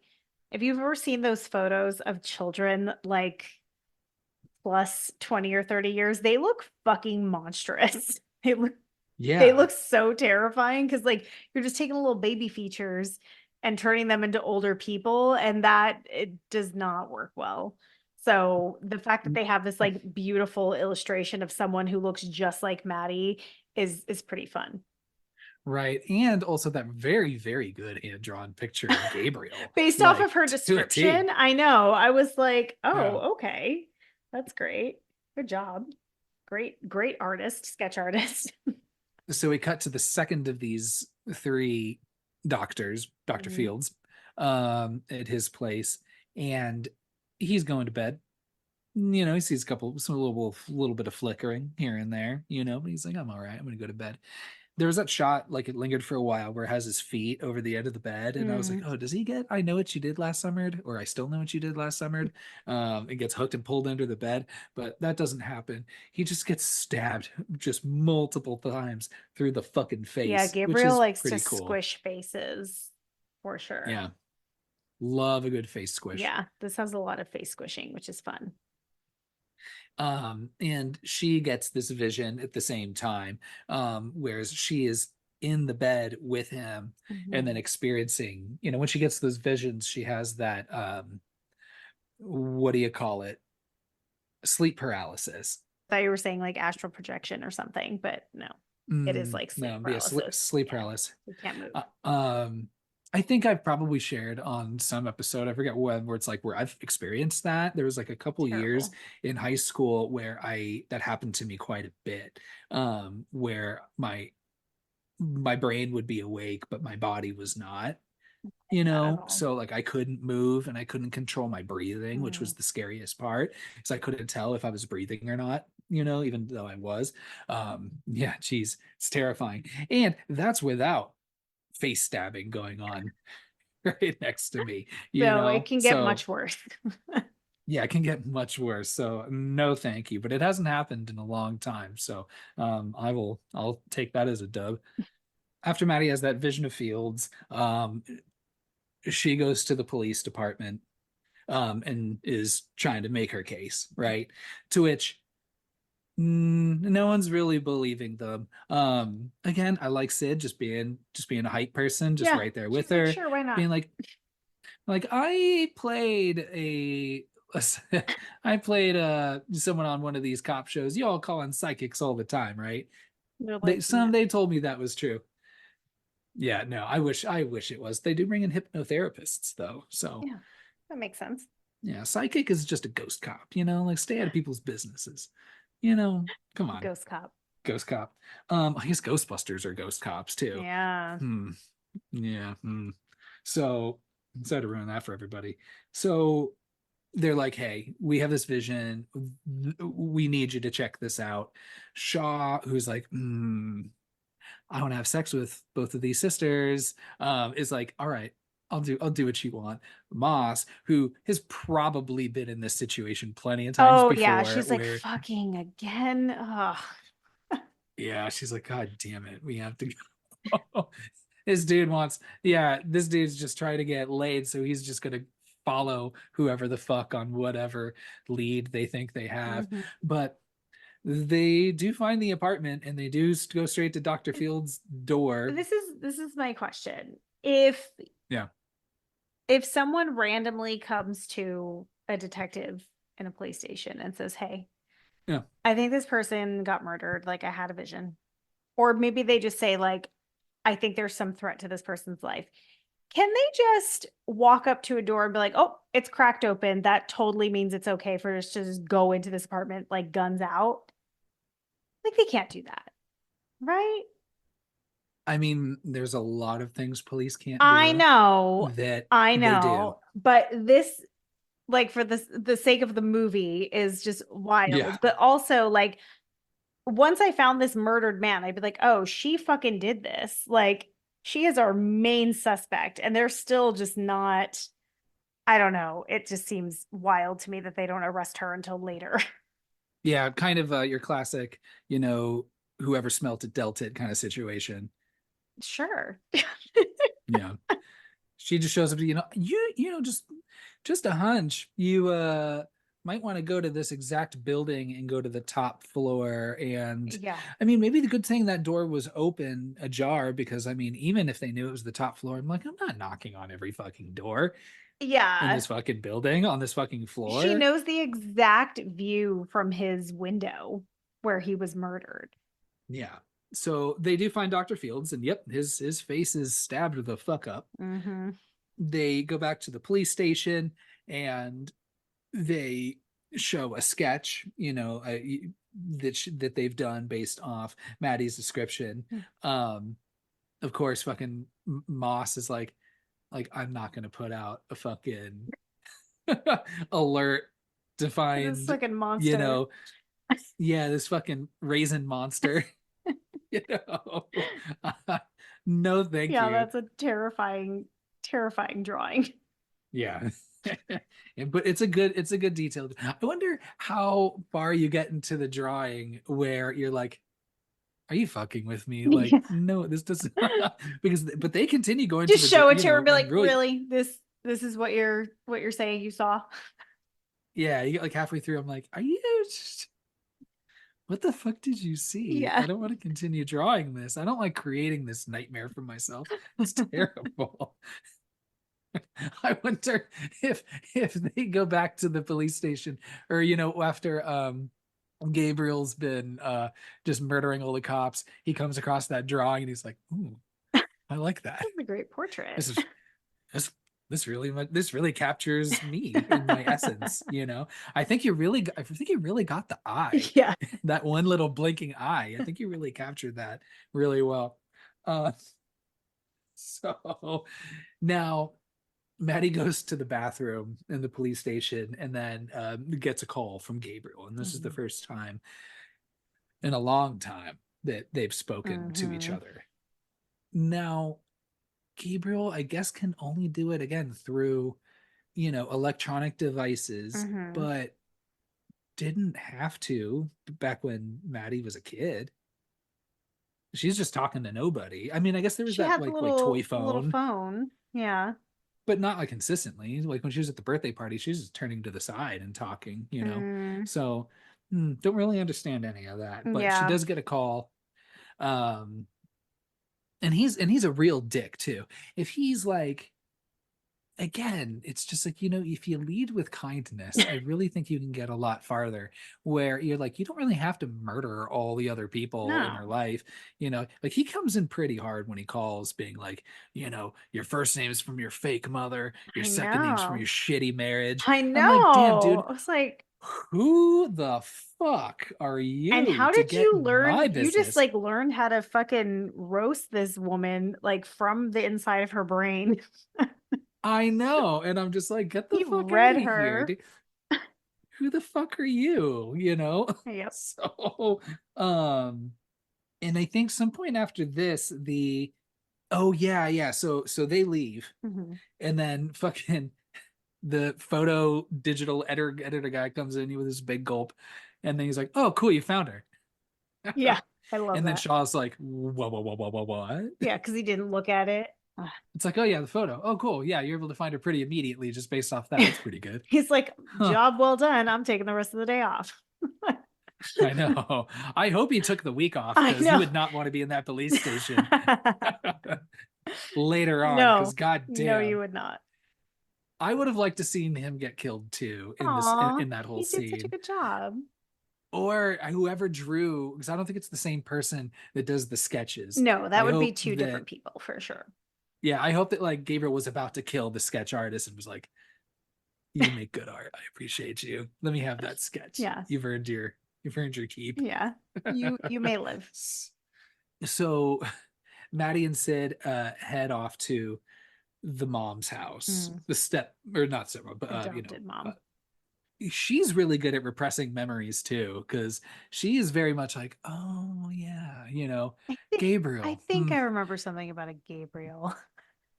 if you've ever seen those photos of children like plus 20 or 30 years, they look fucking monstrous. They look Yeah. so terrifying because like you're just taking little baby features and turning them into older people, and that it does not work well. So the fact that they have this like beautiful illustration of someone who looks just like Maddie is pretty fun. Right. And also that very, very good hand drawn picture of Gabriel, Based off of like her to a description, T. I know. I was like, Yeah. "Oh, okay. That's great. Good job. Great artist, sketch artist." So we cut to the second of these three doctors, Dr. Mhm. Fields, at his place, and he's going to bed. He sees some little bit of flickering here and there, but he's like, I'm all right. I'm gonna go to bed. there was that shot, like it lingered for a while, where it has his feet over the end of the bed, and I was like, Mm. oh, does he get "I know what you did last summer," or "I still know what you did last summer"? It gets hooked and pulled under the bed, but that doesn't happen. He just gets stabbed just multiple times through the fucking Yeah, face, which Gabriel is likes to pretty cool. squish faces for sure. Yeah, love a good face squish. Yeah, this has a lot of face squishing, which is fun. And she gets this vision at the same time, whereas she is in the bed with him and then Mhm. experiencing, when she gets those visions, she has that, what do you call it? Sleep paralysis. Thought you were saying like astral projection or something, but no, it is like sleep No, yeah, paralysis. sleep Yeah, paralysis. you can't move. Uh, um, I think I've probably shared on some episode, I forget when, where it's like where I've experienced that. There was like a couple years Terrible. in high school where that happened to me quite a bit, where my brain would be awake, but my body was not, Not at all. so like I couldn't move and I couldn't control my breathing, which was Mm. the scariest part, because I couldn't tell if I was breathing or not, even though I was. Yeah, geez, it's terrifying. And that's without face stabbing going on right next to me, So it can get so much worse. yeah, it can get much worse, so no thank you, but it hasn't happened in a long time, so I'll take that as a dub. After Maddie has that vision of Fields, she goes to the police department, and is trying to make her case, right? To which, no one's really believing them. Again, I like Sid just being a hype person, just Yeah, right there with she's like, her, sure, why not? being like I played I played someone on one of these cop shows. You all call on psychics all the time, right? They're They like, no. some they told me that was true. Yeah, no, I wish it was. They do bring in hypnotherapists though. So Yeah, that makes sense. yeah, psychic is just a ghost cop, like stay out of people's businesses. You know, come on, Ghost cop. ghost cop. I guess Ghostbusters are ghost cops too. Yeah. Hmm. Yeah. Hmm. So sorry to ruin that for everybody. So they're like, hey, we have this vision. We need you to check this out. Shaw, who's like, I want to have sex with both of these sisters, is like, all right, I'll do what you want. Moss, who has probably been in this situation plenty of times Oh yeah, before, she's like where fucking again. Ugh. yeah, she's like, God damn it, we have to go. This dude's just trying to get laid, so he's just gonna follow whoever the fuck on whatever lead they think they have. Mhm. But they do find the apartment and they do go straight to Dr. Field's door. This is my question. Yeah. If someone randomly comes to a detective in a police station and says, "Hey, Yeah. I think this person got murdered, like I had a vision." Or maybe they just say like, "I think there's some threat to this person's life." Can they just walk up to a door and be like, "Oh, it's cracked open. That totally means it's okay for us to just go into this apartment like guns out." Like they can't do that, right? I mean, there's a lot of things police can't I do know. that I they do. know. But this, like for the sake of the movie, is just Yeah. wild. But also like once I found this murdered man, I'd be like, "Oh, she fucking did this." Like she is our main suspect and they're still just not, I don't know. It just seems wild to me that they don't arrest her until later. Yeah. Kind of your classic, whoever smelt it dealt it kind of situation. Sure. Yeah. She just shows up to, just a hunch. You might want to go to this exact building and go to the top floor. And Yeah. I mean, maybe the good thing that door was open ajar, because I mean, even if they knew it was the top floor, I'm like, I'm not knocking on every fucking door in Yeah. this fucking building on this fucking She floor. knows the exact view from his window where he was murdered. Yeah. So they do find Dr. Fields, and yep, his face is stabbed the fuck up. Mm-hmm. They go back to the police station and they show a sketch, that they've done based off Maddie's description. Um, of course, fucking Moss is like I'm not gonna put out a fucking alert to This find, fucking you monster. know, yeah, this fucking raisin monster. You know, no, thank Yeah, you. that's a terrifying drawing. Yeah. But it's a good detail. I wonder how far you get into the drawing where you're like, are you fucking with me? Like, Yeah. no, this doesn't because but they continue going to Just show it you to her and know, be and like, really, really? This is what you're saying you saw? yeah, you get like halfway through, I'm like, are you just what the fuck did you see? Yeah. I don't want to continue drawing this. I don't like creating this nightmare for myself. It's terrible. I wonder if if they go back to the police station or after Gabriel's been just murdering all the cops, he comes across that drawing and he's like, "Ooh, I like that. That's a great portrait. This is this this really captures me in my essence, you know. I think you really got the eye. Yeah. That one little blinking eye. I think you really captured that really well. Uh so now Maddie goes to the bathroom in the police station and then gets a call from Gabriel. And this is the Mhm. first time in a long time that they've spoken to each Mhm. other. Now, Gabriel, I guess, can only do it again through, electronic devices, Mhm. but didn't have to back when Maddie was a kid. She's just talking to nobody. I mean, I guess there was She that had like toy the little phone, phone. Yeah. but not like consistently. Like when she was at the birthday party, she was just turning to the side and talking. Mm, So don't really understand any of that. But she yeah. does get a call. Um, and he's a real dick too. If he's like, again, it's just like, if you lead with kindness, I really think you can get a lot farther where you're like, you don't really have to murder all the other people in her No. life. Like he comes in pretty hard when he calls, being like, your first name is from your fake mother, your I second name's from your know. shitty marriage. I I'm like, damn, know. dude, I was like, who the fuck are and you how to did get you in my learn? You just business? like learned how to fucking roast this woman like from the inside of her brain. I know. And I'm just like, get the You fuck out read of here, her. dude. Who the fuck are you? Yep. So, um, and I think some point after this, oh yeah, yeah. So they leave, Hmm. and then fucking the photo digital editor guy comes in with his big gulp, and then he's like, "Oh, cool, you found her." Yeah. I love And then that. Shaw's like, What?" Yeah, because he didn't look at it. Ugh. It's like, "Oh yeah, the photo. Oh, cool. Yeah, you're able to find her pretty immediately just based off that. That's pretty good." He's like, Huh. job well done. I'm taking the rest of the day off. I know. I hope he took the week off I because he know. would not want to be in that police station later on. Because No, god no, you damn, would not. I would have liked to seen him get killed too in this Aw, in that whole he did such a scene, good job. or whoever drew. Because I don't think it's the same person that does the sketches. No, that I would be hope two different that people for sure. yeah, I hope that like Gabriel was about to kill the sketch artist and was like, "You make good art. I appreciate you. Let me have that sketch. Yes. You've earned your keep." Yeah. You may live. So Maddie and Sid head off to the mom's house, Mm, the step or not step, but adopted mom. she's really good at repressing memories too, because she is very much like, oh yeah, I think I Gabriel. think I remember something about a Gabriel.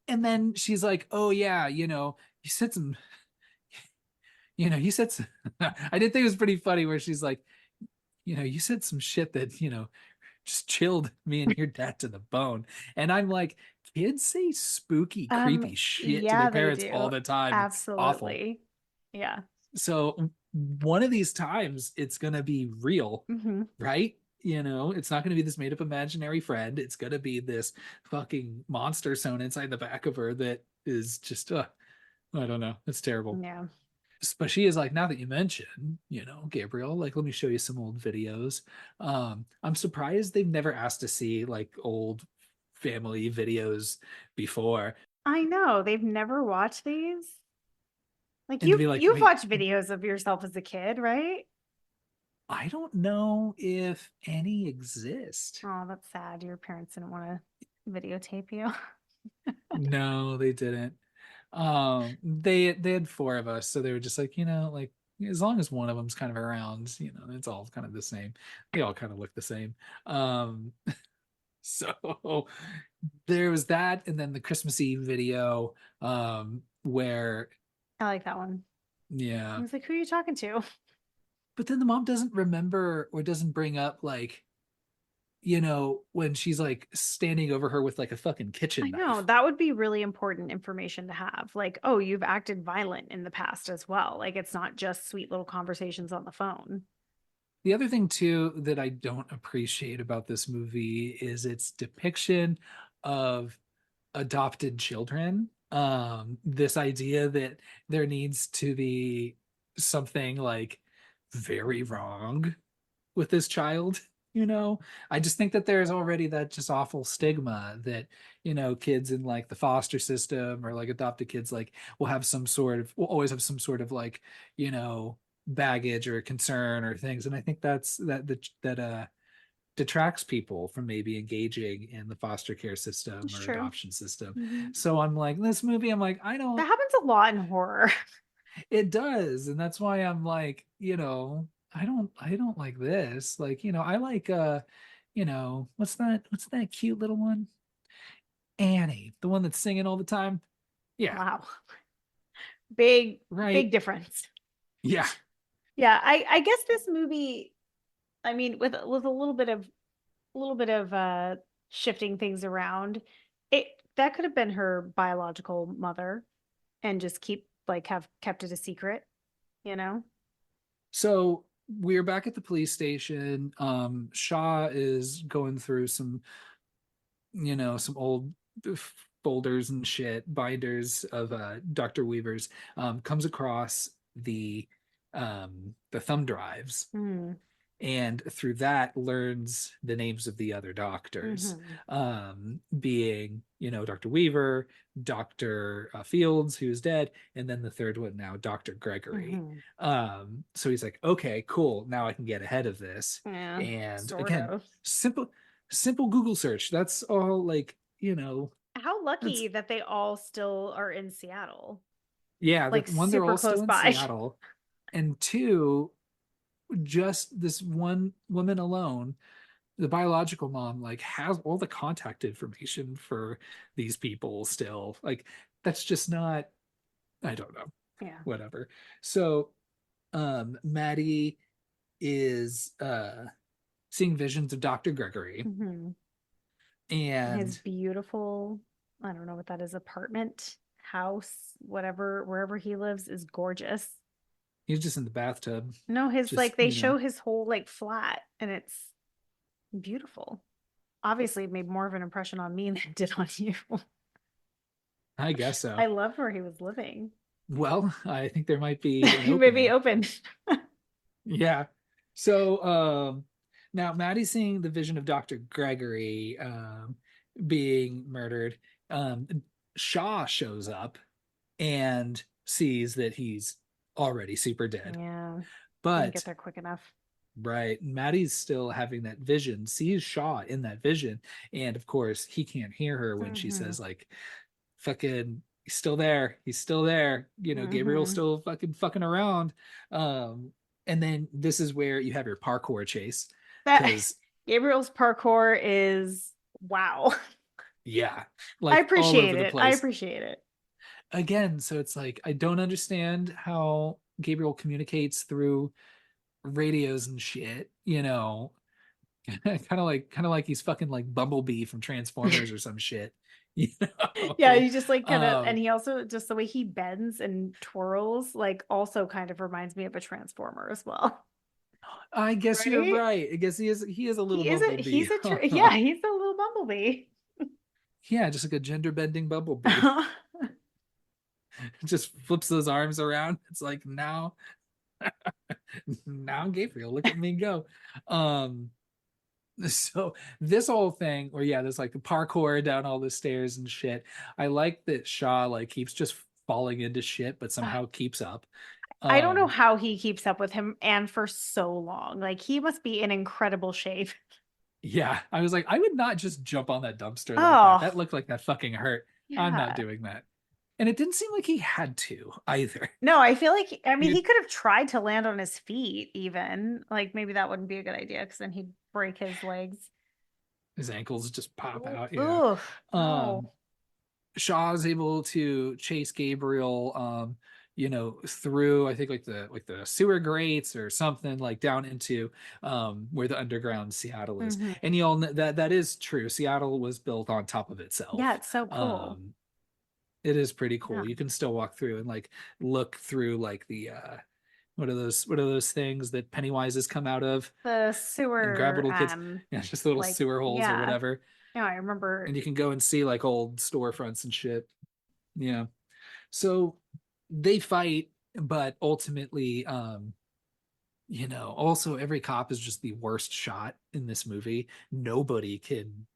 And then she's like, oh yeah, you said some, you said some, I did think it was pretty funny where she's like, you said some shit that, just chilled me and your dad to the bone. And I'm like, kids say spooky, creepy shit to their Yeah, they parents all do. the time. It's awful. Absolutely. Yeah. So one of these times it's gonna be real, Hmm. right? It's not gonna be this made up imaginary friend. It's gonna be this fucking monster sewn inside the back of her that is just I don't know. It's terrible. Yeah. But she is like, now that you mention, Gabriel, like, let me show you some old videos. I'm surprised they've never asked to see like old family videos before I know. They've never watched these. Like and to be like, you've wait, watched videos of yourself as a kid, right? I don't know if any exist. Oh, that's sad. Your parents didn't want to videotape you. No, they didn't. They had four of us, so they were just like, like as long as one of them's kind of around, it's all kind of the same. They all kind of look the same. Um, So there was that, and then the Christmas Eve video, where I like that one. I yeah, was like, who are you talking to? but then the mom doesn't remember or doesn't bring up like, when she's like standing over her with like a fucking kitchen I know knife. that would be really important information to have. Like, oh, you've acted violent in the past as well. Like, it's not just sweet little conversations on the phone. The other thing too that I don't appreciate about this movie is its depiction of adopted children. This idea that there needs to be something like very wrong with this child. I just think that there's already that just awful stigma that, kids in like the foster system or like adopted kids like will always have some sort of like, you know, baggage or concern or things. And I think that detracts people from maybe engaging in the foster care system It's or true. adoption system. Hmm. So I'm like, this movie, I'm like, I That don't, happens a lot in horror. it does. And that's why I'm like, I don't like this. Like, I like what's that cute little one? Annie, the one that's singing all the time. Yeah, Wow. Big, big right. difference. Yeah. Yeah, I guess this movie, I mean, with a little bit of shifting things around, it that could have been her biological mother and just have kept it a secret, you know? So we're back at the police station. Shaw is going through some old folders and shit, binders of Dr. Weaver's, comes across the thumb drives, Mm, and through that learns the names of the other doctors, hmm. being, Dr. Weaver, Dr. Fields, who's dead, and then the third one now, Dr. Gregory. Hmm. So he's like, okay, cool, now I can get ahead of this. Yeah, And sort again, of. simple Google search. That's all, like, How that's lucky that they all still are in Seattle, yeah, like that one, they're super all still close in by. Seattle, and two, just this one woman alone, the biological mom, like has all the contact information for these people still. Like, that's just not, I don't know, Yeah. whatever. So Maddie is seeing visions of Dr. Gregory, Hmm. His and beautiful, I don't know what that is, apartment, house, whatever, wherever he lives is gorgeous. he's just in the bathtub, No, his just, like they show his whole like flat and it's beautiful. Obviously, it made more of an impression on me than it did on you. I guess I so. loved where he was living. Well, I think there might be an Maybe opening. open. Yeah. So now Maddie's seeing the vision of Dr. Gregory being murdered. Um, Shaw shows up and sees that he's already super dead. Yeah, didn't get But there quick enough. right, Maddie's still having that vision, sees Shaw in that vision, and of course he can't hear her when she Hmm. says like, fucking, he's still there, he's still there, Gabriel's Hmm. still fucking around. um and then this is where you have your parkour chase, That because Gabriel's parkour is wow. yeah, I like all appreciate over the it. I place appreciate it. again. So it's like, I don't understand how Gabriel communicates through radios and shit, kind of like he's fucking like Bumblebee from Transformers or some shit, you Yeah, know. he just like kind of, and um he also just the way he bends and twirls, like also kind of reminds me of a transformer as well. I guess you're Right? right. I guess he is a little Bumblebee. Yeah, he's a little bumblebee. Yeah, just like a gender bending Bumblebee. Just flips those arms around. It's like, now Gabriel, look at me go. Um, so this whole thing, or yeah, there's like the parkour down all the stairs and shit. I like that Shaw like keeps just falling into shit, but somehow keeps up. I don't know Um, how he keeps up with him and for so long. Like he must be in incredible shape. yeah, I was like, I would not just jump on that dumpster like that. Oh, That looked like that fucking hurt. I'm not yeah. doing that. And it didn't seem like he had to either. No, I feel like, I mean, You he could have tried to land on his feet, even. Like maybe that wouldn't be a good idea because then he'd break his legs. his ankles just pop Oh, out. Yeah. ugh, Um, no. Shaw's able to chase Gabriel, through I think like the sewer grates or something like down into where the underground Seattle is. Hmm. And you all know that that is true. Seattle was built on top of Yeah, itself. it's so cool. Um, it is pretty Yeah. cool. You can still walk through and like look through like the what are those things that Pennywises come out of The and grab sewer, little kids? Yeah, just the little like, sewer holes or yeah. whatever. No, I remember. And you can go and see like old storefronts and shit. Yeah. So they fight, but ultimately, also every cop is just the worst shot in this movie. Nobody can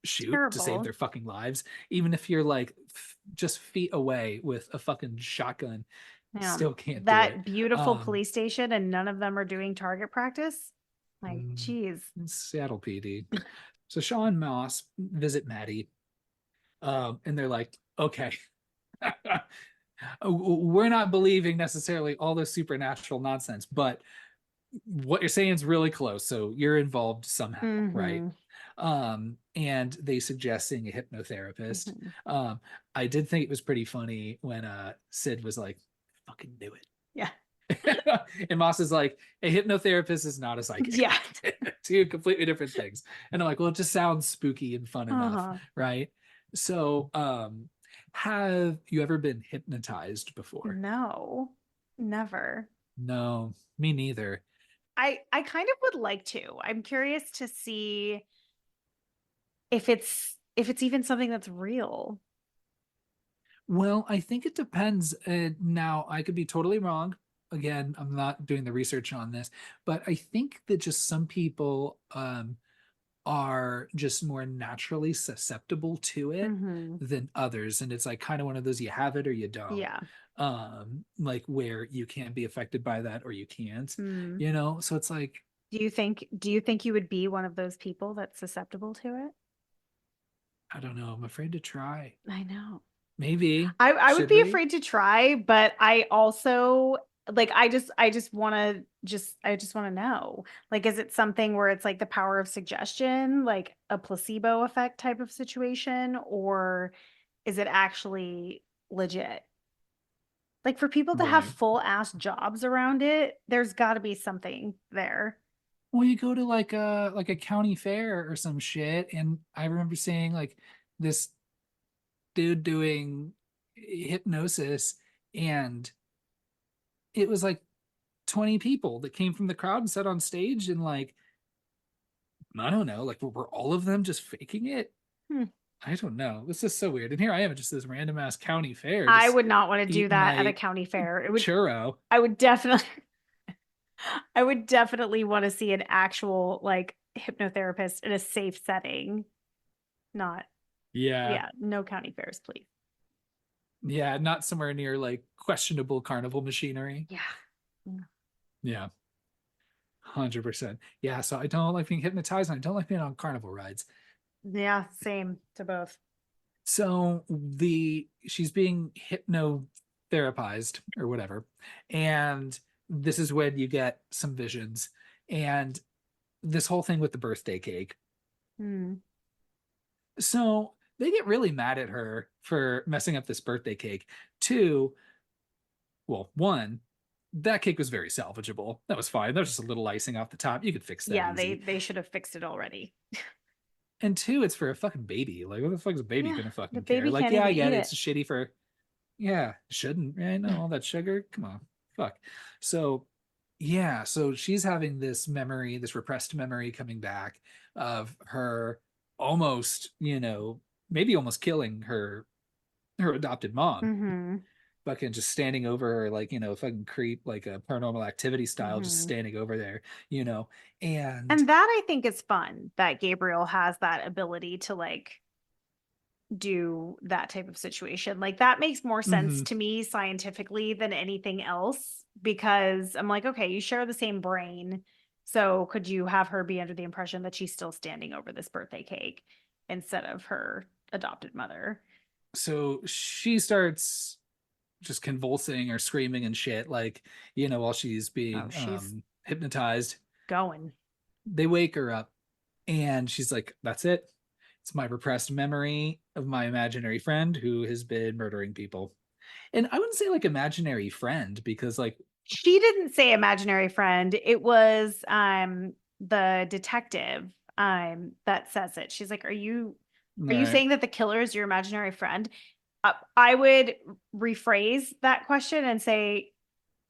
shoot to save Terrible. their fucking lives. Even if you're like just feet away with a fucking shotgun, Yeah. still can't do it. That beautiful Um, police station, and none of them are doing target practice. Like, mm, geez. Seattle PD. So Shaw and Moss visit Maddie, and they're like, okay, we're not believing necessarily all this supernatural nonsense, but what you're saying is really close. So you're involved somehow, right? Hmm. And they suggest seeing a hypnotherapist. Hmm. Um, I did think it was pretty funny when Sid was like, fucking do Yeah. it. And Moss is like, a hypnotherapist is not a psychic. Yeah. Two completely different things. And I'm like, well, it just sounds spooky and fun enough, Uh-huh. right? So have you ever been hypnotized before? No, never. No, me neither. I kind of would like to. I'm curious to see if it's even something that's real. Well, I think it depends. Now, I could be totally wrong. Again, I'm not doing the research on this, but I think that just some people are just more naturally susceptible to it Hmm. than others. And it's like kind of one of those you have it or you don't. Yeah. Like where you can be affected by that or you can't, Hmm. So it's like, Do you think you would be one of those people that's susceptible to it? I don't know. I'm afraid to try. I know. Maybe. I would Should be we? afraid to try, but I also like I just want to know. Like, is it something where it's like the power of suggestion, like a placebo effect type of situation, or is it actually legit? Like, for people to have Right. full ass jobs around it, there's got to be something there. Well, you go to like a county fair or some shit, and I remember seeing like this dude doing hypnosis, and it was like 20 people that came from the crowd and sat on stage, and like I don't know, like were all of them just faking it? Hmm. I don't know. This is so weird. And here I am at just this random ass county fair, I just would not want to do eating that at a my county fair. It would churro. I would definitely I would definitely want to see an actual like hypnotherapist in a safe setting. Not, Yeah. yeah, no county fairs, please. Yeah, not somewhere near like questionable carnival machinery. Yeah. Yeah. 100%. Yeah, so I don't like being hypnotized and I don't like being on carnival rides. Yeah, same to both. So the she's being hypnotherapized or whatever. And this is when you get some visions. And this whole thing with the birthday cake. Hmm. So they get really mad at her for messing up this birthday cake. Two, well, one, that cake was very salvageable. That was fine. That was just a little icing off the top. You could fix that Yeah, they easy. they should have fixed it already. And two, it's for a fucking baby. Like, what the fuck is a baby Yeah, gonna the fucking care? baby Like, can't yeah, even I get eat it. it. It's shitty for, yeah, shouldn't, right? No, all that sugar. Come on, fuck. So, yeah, so she's having this memory, this repressed memory coming back of her almost, maybe almost killing her adopted mom. Mm-hmm. Fucking just standing over her, like, fucking creep, like a paranormal activity style, just Mm-hmm. standing over there, you know, and And that I think is fun that Gabriel has that ability to like do that type of situation. Like, that makes more sense mhm. to me scientifically than anything else, because I'm like, okay, you share the same brain. So could you have her be under the impression that she's still standing over this birthday cake instead of her adopted mother? So she starts just convulsing or screaming and shit, like, while she's Oh, being she's hypnotized. going. They wake her up, And she's like, that's it. It's my repressed memory of my imaginary friend who has been murdering people. And I wouldn't say like imaginary friend because like, She didn't say imaginary friend. It was the detective that says it. She's like, are you right. saying that the killer is your imaginary friend?" I would rephrase that question and say,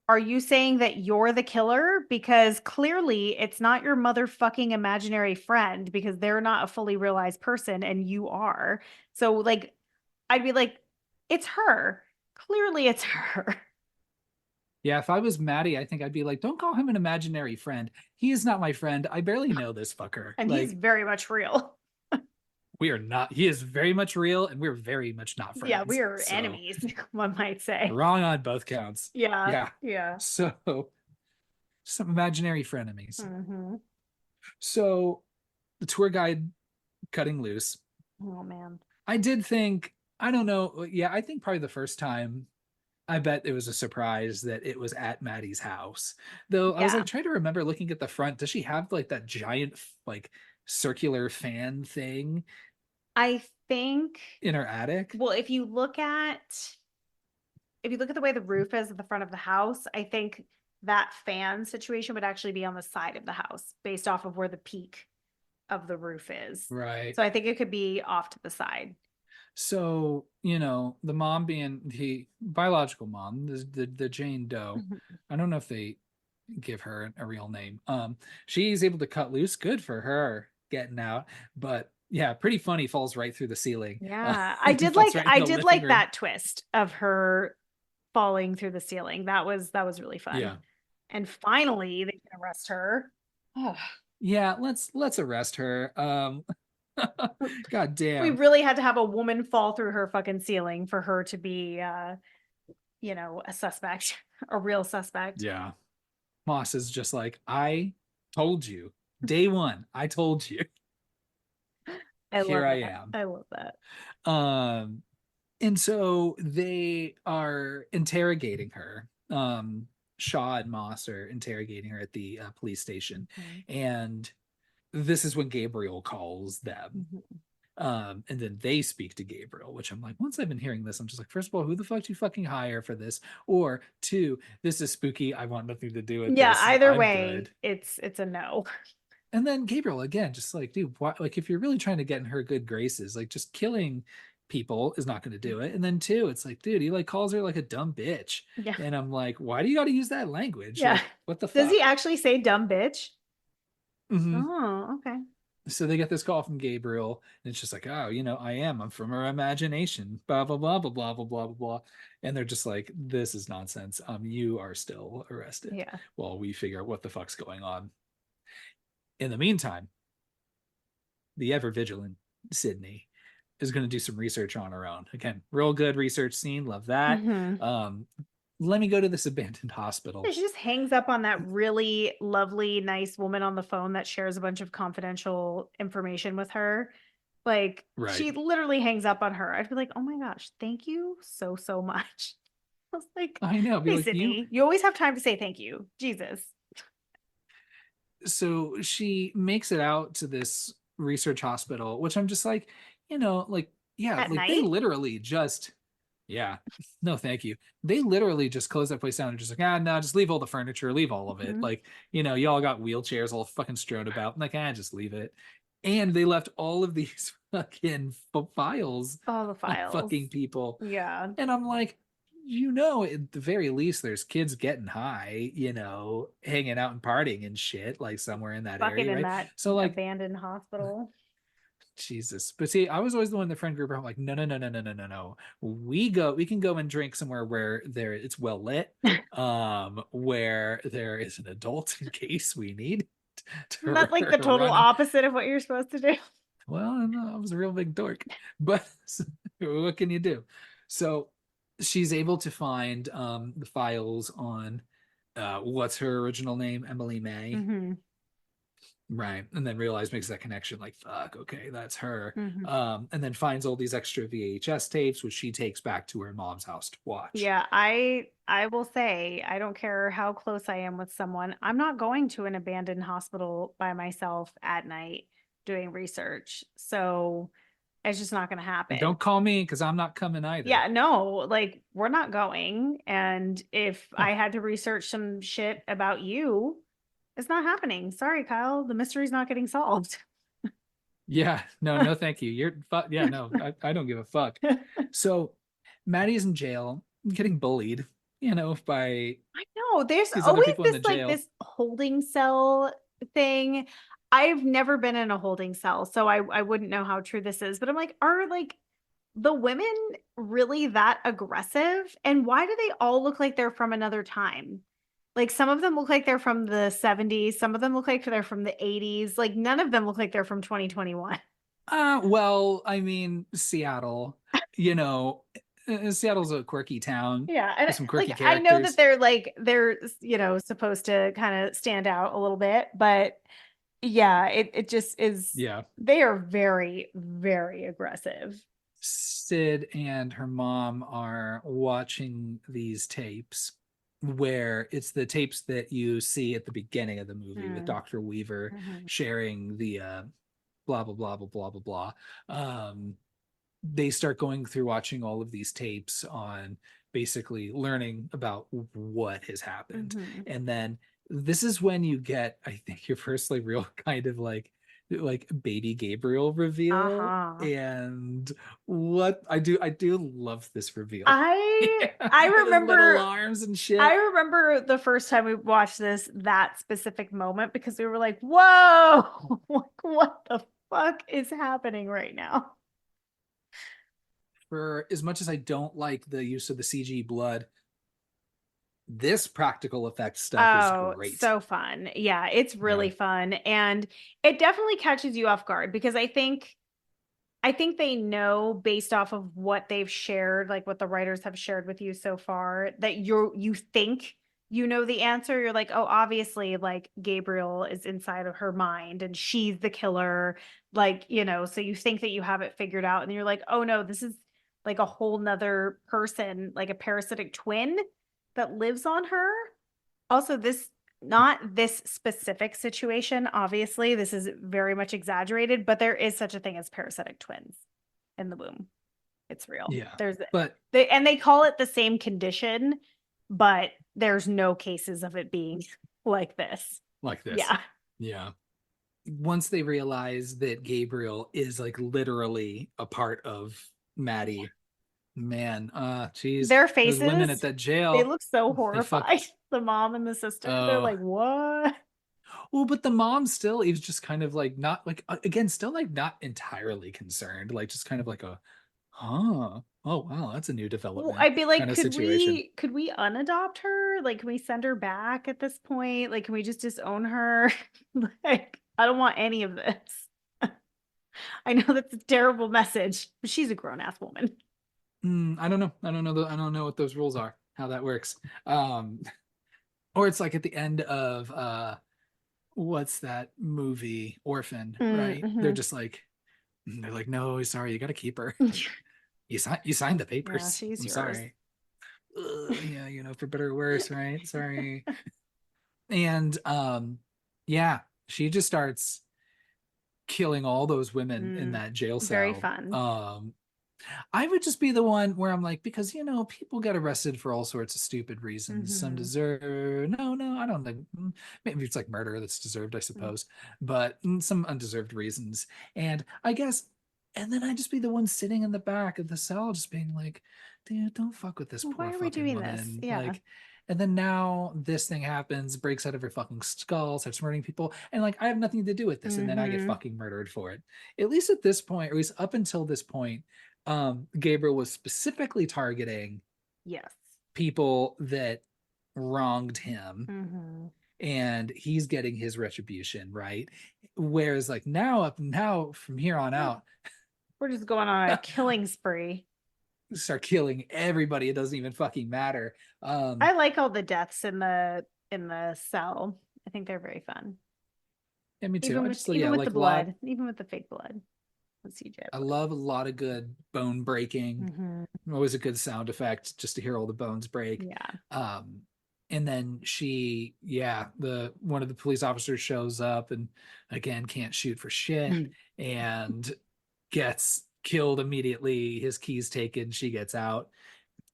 "Are you saying that you're the killer? Because clearly it's not your motherfucking imaginary friend because they're not a fully realized person and you are." So like I'd be like, "It's her. Clearly it's her." Yeah, if I was Maddie, I think I'd be like, don't call him an imaginary friend. He is not my friend. I barely know this fucker. And he's Like, very much real. we are not, he is very much real and we're very much not Yeah, we friends. are So enemies, one might say. wrong on both counts. Yeah, Yeah. yeah. So some imaginary frenemies. Mhm. So the tour guide cutting loose. Oh man. I did think, I don't know. Yeah, I think probably the first time I bet it was a surprise that it was at Maddie's house. Though I was Yeah. like trying to remember looking at the front, does she have like that giant like circular fan thing I think, in her attic? well, if you look at the way the roof is at the front of the house, I think that fan situation would actually be on the side of the house based off of where the peak of the roof is. Right. So I think it could be off to the side. So, the mom being the biological mom, the Jane Doe, Mhm. I don't know if they give her a real name. She's able to cut loose. Good for her getting out. But yeah, pretty funny. Falls right through the ceiling. Yeah. Falls right in I the did living like room. that twist of her falling through the ceiling. That was really fun. Yeah. And finally they can arrest her. Oh, Yeah, let's arrest her. God we damn. really had to have a woman fall through her fucking ceiling for her to be a suspect, a real suspect. Yeah. Moss is just like, I told you. Day one, I told you. I Here love I that. am. I love that. Um, and so they are interrogating her. Shaw and Moss are interrogating her at the police station. Mhm. And this is when Gabriel calls them. Mhm. And then they speak to Gabriel, which I'm like, once I've been hearing this, I'm just like, first of all, who the fuck do you fucking hire for this? Or two, this is spooky. I want nothing to do with Yeah, this. either I'm good. way, it's a no. And then Gabriel again, just like, dude, why, like if you're really trying to get in her good graces, like just killing people is not going to do it. And then two, it's like, dude, he like calls her like a dumb bitch. Yeah. And I'm like, why do you got to use that language? Yeah. Like, what the Does he fuck? actually say dumb bitch? Mm-hmm. Oh, okay. So they get this call from Gabriel, and it's just like, oh, I'm from her imagination, blah blah blah blah blah blah blah blah blah, and they're just like, this is nonsense. You are still arrested Yeah. while we figure out what the fuck's going on. In the meantime, the ever vigilant Sydney is going to do some research on her own. Again, real good research scene, love that. Hmm. Um, Let me go to this abandoned hospital. She just hangs up on that really lovely, nice woman on the phone that shares a bunch of confidential information with her. Like, Right. she literally hangs up on her. I'd be like, oh my gosh, thank you so, so much. I was like, I know. Be hey, like, Sydney, you always have time to say thank you. Jesus. so she makes it out to this research hospital, which I'm just like, like, yeah, At like they night? literally just, yeah, no, thank you. They literally just close that place down and just like, no, just leave all the furniture, leave all of it. Mhm. Like, y'all got wheelchairs all fucking strewn about. I'm like, just leave it. And they left all of these fucking files All the on files. fucking people. Yeah. And I'm like, at the very least, there's kids getting high, hanging out and partying and shit, like somewhere in that Fucking area, in right? that So, like, abandoned hospital. Jesus. But see, I was always the one in the friend group where I'm like, no, no, no, no, no, no, no, no. We can go and drink somewhere where it's well lit, where there is an adult in case we need to Not like the total run and opposite of what you're supposed to do. well, I was a real big dork, but what can you do? So she's able to find the files on what's her original name, Emily May, Hmm. right? And then makes that connection, like fuck, okay, that's her. Hmm. And then finds all these extra VHS tapes, which she takes back to her mom's house to watch. Yeah, I will say I don't care how close I am with someone. I'm not going to an abandoned hospital by myself at night doing research. So it's just not going to And happen. don't call me because I'm not coming either. Yeah, no, like we're not going. And if Huh. I had to research some shit about you, it's not happening. Sorry, Kyle. The mystery's not getting solved. Yeah, no, thank you. Yeah, no, I don't give a fuck. So Maddie's in jail, getting bullied, by I know there's these other always people in this the like jail. this holding cell thing. I've never been in a holding cell, so I wouldn't know how true this is, but I'm like, are like the women really that aggressive? And why do they all look like they're from another time? Like some of them look like they're from the 70s, some of them look like they're from the 80s. Like none of them look like they're from 2021. Well, I mean, Seattle, you know, Seattle's a quirky town Yeah, and with some like quirky I know that characters. they're supposed to kind of stand out a little bit, but yeah, it just is. Yeah. They are very, very aggressive. Sid and her mom are watching these tapes where it's the tapes that you see at the beginning of the movie with Mm, Dr. Weaver mhm. sharing the blah blah blah blah blah blah blah. They start going through watching all of these tapes on basically learning about what has happened. Mhm. And then this is when you get, I think, your first like real kind of like baby Gabriel reveal. Uh-huh. And what I do love this reveal. I Yeah, I with his little remember arms and I shit. remember the first time we watched that specific moment because we were like, "Whoa, like, what the fuck is happening right now?" For as much as I don't like the use of the CG blood, this practical effect stuff is Oh, great. so fun. Yeah, it's Yeah. really fun and it definitely catches you off guard because I think they know based off of what they've shared, like what the writers have shared with you so far, that you think you know the answer. You're like, oh, obviously, like Gabriel is inside of her mind and she's the killer. Like, so you think that you have it figured out, and you're like, oh no, this is like a whole nother person, like a parasitic twin that lives on her. Also, this not this specific situation, obviously, this is very much exaggerated, but there is such a thing as parasitic twins in the womb. It's real. Yeah. But They call it the same condition, but there's no cases of it being like this. like this. Yeah. Yeah. Once they realize that Gabriel is like literally a part of Maddie, man, geez, Their those women at faces, that they jail, look so they fuck. horrified. The mom and the sister, they're Oh, like, "What?" well, but the mom still is just kind of like not like again, still like not entirely concerned, like just kind of like a, huh, oh wow, that's a new Well, development I'd be like, kind of could situation. we unadopt her? Like, can we send her back at this point? Like, can we just disown her? Like, I don't want any of this. I know that's a terrible message, but she's a grown ass woman. I don't know. I don't know what those rules are, how that works. Um, or it's like at the end of what's that movie Orphan, right? Mm-hmm. They're like, no, sorry, you got to keep her. You signed the Yeah, papers. she's I'm yours. sorry. Yeah, for better or worse, right? Sorry. And yeah, she just starts killing all those women in Mm, that jail very cell. fun. I would just be the one where I'm like, because people get arrested for all sorts of stupid reasons. Some Mm-hmm. deserve, no, I don't think. Maybe it's like murder that's deserved, I suppose, but some undeserved reasons. And I guess, and then I'd just be the one sitting in the back of the cell, just being like, dude, don't fuck with this Why poor are we fucking doing this? woman. Yeah. Like, and then now this thing happens, breaks out of her fucking skull, starts murdering people, and like I have nothing to do with this, and then I get Mm-hmm. fucking murdered for it. At least at this point, or at least up until this point, Gabriel was specifically targeting Yes. people that wronged him, Mm-hmm. and he's getting his retribution, right? Whereas like now from here on out, We're just going on a killing spree. start killing everybody. It doesn't even fucking matter. I like all the deaths in the cell. I think they're very fun. Yeah, me too. Even I with just even yeah, with the like a lot. blood, even with the fake blood, the CJ I blood. love a lot of good bone breaking. Mm-hmm. Always a good sound effect just to hear all the bones break. Yeah. Um, And then the one of the police officers shows up and again can't shoot for shit and gets killed immediately. His keys taken, she gets out.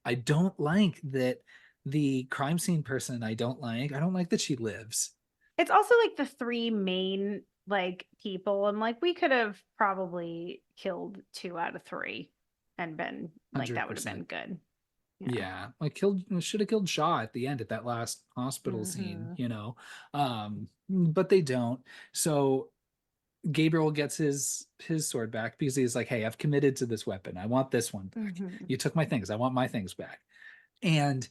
I don't like that the crime scene person I don't like that she lives. It's also like the three main like people. I'm like, we could have probably killed two out of three and been like that would have been 100%. good. Yeah. Yeah, like killed should have killed Shaw at the end at that last hospital scene, Mm-hmm. but they don't. So Gabriel gets his sword back because he's like, "Hey, I've committed to this weapon. I want this one back. Mm-hmm. You took my things. I want my things back." And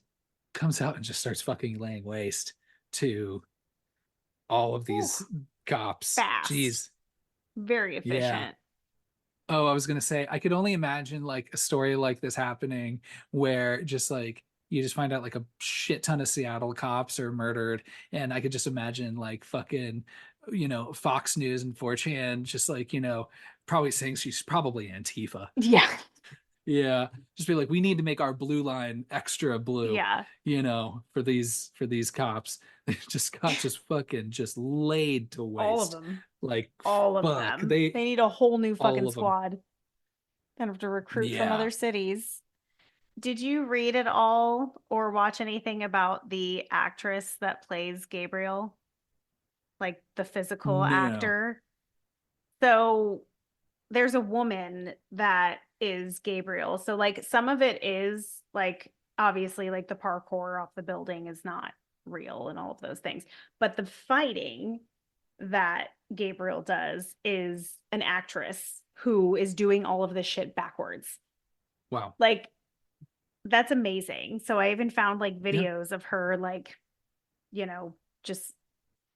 comes out and just starts fucking laying waste to all of Ooh, these cops. fast, Jeez. very Yeah. efficient. Oh, I was gonna say I could only imagine like a story like this happening where just like you just find out like a shit ton of Seattle cops are murdered, and I could just imagine like fucking Fox News and 4chan just like probably saying she's probably Antifa. Yeah. Yeah, just be like, we need to make our blue line extra blue, Yeah. for these cops. They just got just fucking just laid to All of waste. them. Like All of fuck, them. They need a whole new all fucking of them. squad. Kind of to recruit from Yeah. other cities. Did you read at all or watch anything about the actress that plays Gabriel? Like the physical No. actor? So there's a woman that is Gabriel. So like some of it is like obviously like the parkour off the building is not real and all of those things. But the fighting that Gabriel does is an actress who is doing all of this shit backwards. Wow. Like that's amazing. So I even found like Yeah. videos of her like, you know, just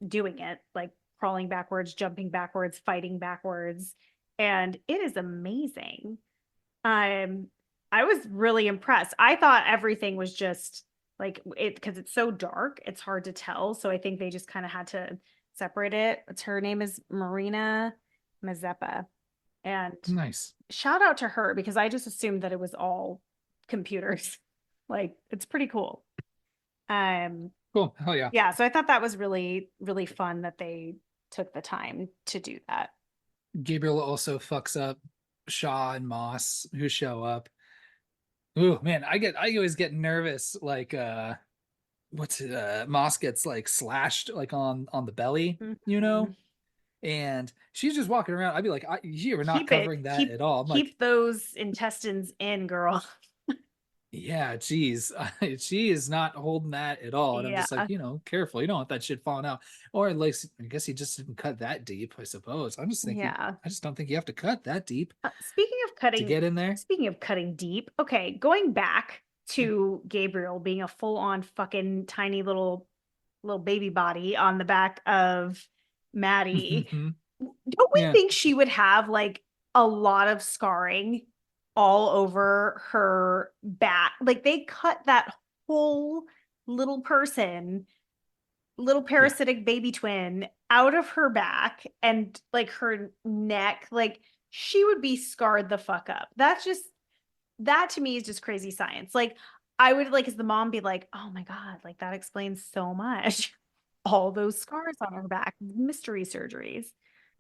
doing it, like crawling backwards, jumping backwards, fighting backwards. And it is amazing. Um, I was really impressed. I thought everything was just like it because it's so dark, it's hard to tell. So I think they just kind of had to separate it. It's her name is Marina Mazeppa. And Nice. shout out to her because I just assumed that it was all computers. Like it's pretty cool. Um, Cool. Hell yeah. yeah, so I thought that was really, really fun that they took the time to do that. Gabriel also fucks up Shaw and Moss who show up. Ooh, man, I always get nervous like what's it Moss gets like slashed like on the belly, Mhm. and she's just walking around. I'd be like, you were not Keep it, covering that at all. I'm like, keep those intestines in, girl. yeah, geez, she is not holding that at all. And I'm Yeah. just like, careful. You don't want that shit falling out. Or at least, I guess he just didn't cut that deep, I suppose. I'm just thinking, Yeah. I just don't think you have to cut that deep Speaking of to cutting, get in there. speaking of cutting deep, okay, going back to Gabriel being a full-on fucking tiny little baby body on the back of Maddie, don't we Yeah, think she would have like a lot of scarring all over her back? Like they cut that whole little person, little yeah. parasitic baby twin out of her back and like her neck. Like she would be scarred the fuck up. That to me is just crazy science. Like I would like as the mom be like, oh my God, like that explains so much. All those scars on her back, mystery surgeries.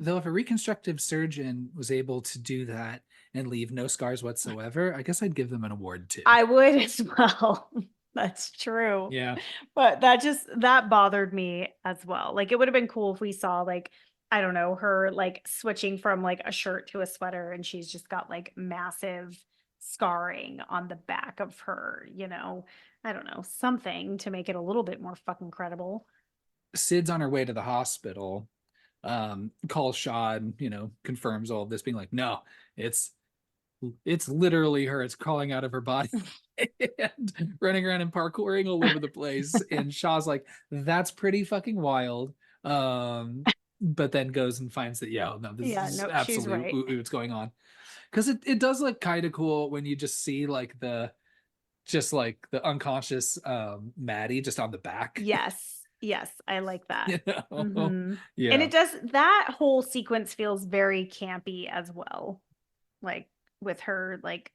Though if a reconstructive surgeon was able to do that and leave no scars whatsoever, I guess I'd give them an award too. I would as well. That's true. Yeah. But that bothered me as well. Like it would have been cool if we saw like I don't know, her like switching from like a shirt to a sweater and she's just got like massive scarring on the back of her, you know. I don't know, something to make it a little bit more fucking credible. Sid's on her way to the hospital, calls Shaw and, confirms all of this, being like, no, it's literally her. It's crawling out of her body and running around and parkouring all over the place. And Shaw's like, that's pretty fucking wild. But then goes and finds that, yeah, no, this Yeah, is no, she's right. absolutely what's going on. Because it does look kind of cool when you just see like the unconscious Maddie just on the back. Yes. Yes, I like that. you know? Hmm. And Yeah. it does that whole sequence feels very campy as well. Like with her like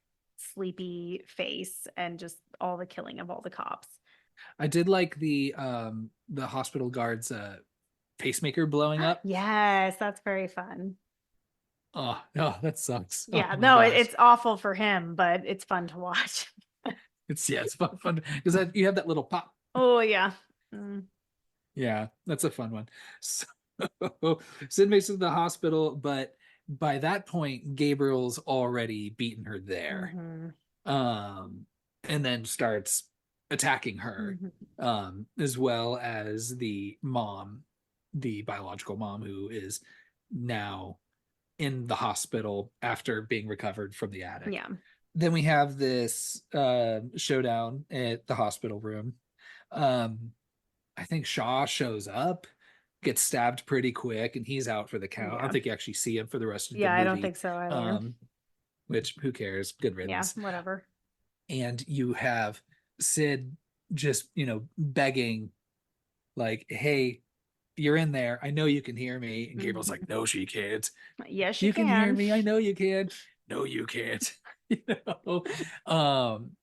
sleepy face and just all the killing of all the cops. I did like the hospital guard's pacemaker blowing up. Yes, that's very fun. Oh, no, that sucks. Oh Yeah, my no, gosh. it's awful for him, but it's fun to watch. It's yeah, it's fun because you have that little pop. Oh yeah. Mm, Yeah, that's a fun one. So Sid makes it to the hospital, but by that point, Gabriel's already beaten her there. mhm, Um, and then starts attacking her, mhm. as well as the mom, the biological mom, who is now in the hospital after being recovered from the attic. Yeah. Then we have this showdown at the hospital room. Um, I think Shaw shows up, gets stabbed pretty quick, and he's out for the count. I don't Yeah. think you actually see him for the rest of the Yeah, I don't movie. think so either. Um, which who cares? Good Yeah, riddance. whatever. And you have Sid just, begging, like, hey, you're in there. I know you can hear me. And Gabriel's like, Mhm. no, she can't. Yes, you You can hear can. me. I know you can. No, you can't. you know? Um,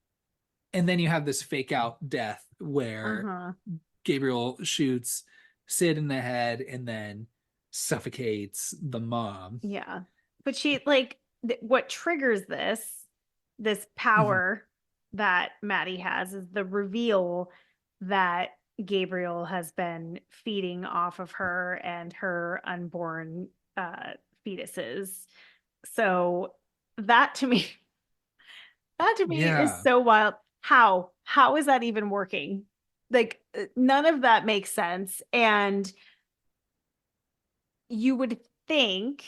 and then you have this fake out death where Uh-huh. Gabriel shoots Sid in the head and then suffocates the mom. Yeah. But she like what triggers this Mhm. power that Maddie has is the reveal that Gabriel has been feeding off of her and her unborn uh fetuses. So that to me that to me is Yeah. so wild. How is that even working? Like none of that makes sense. And you would think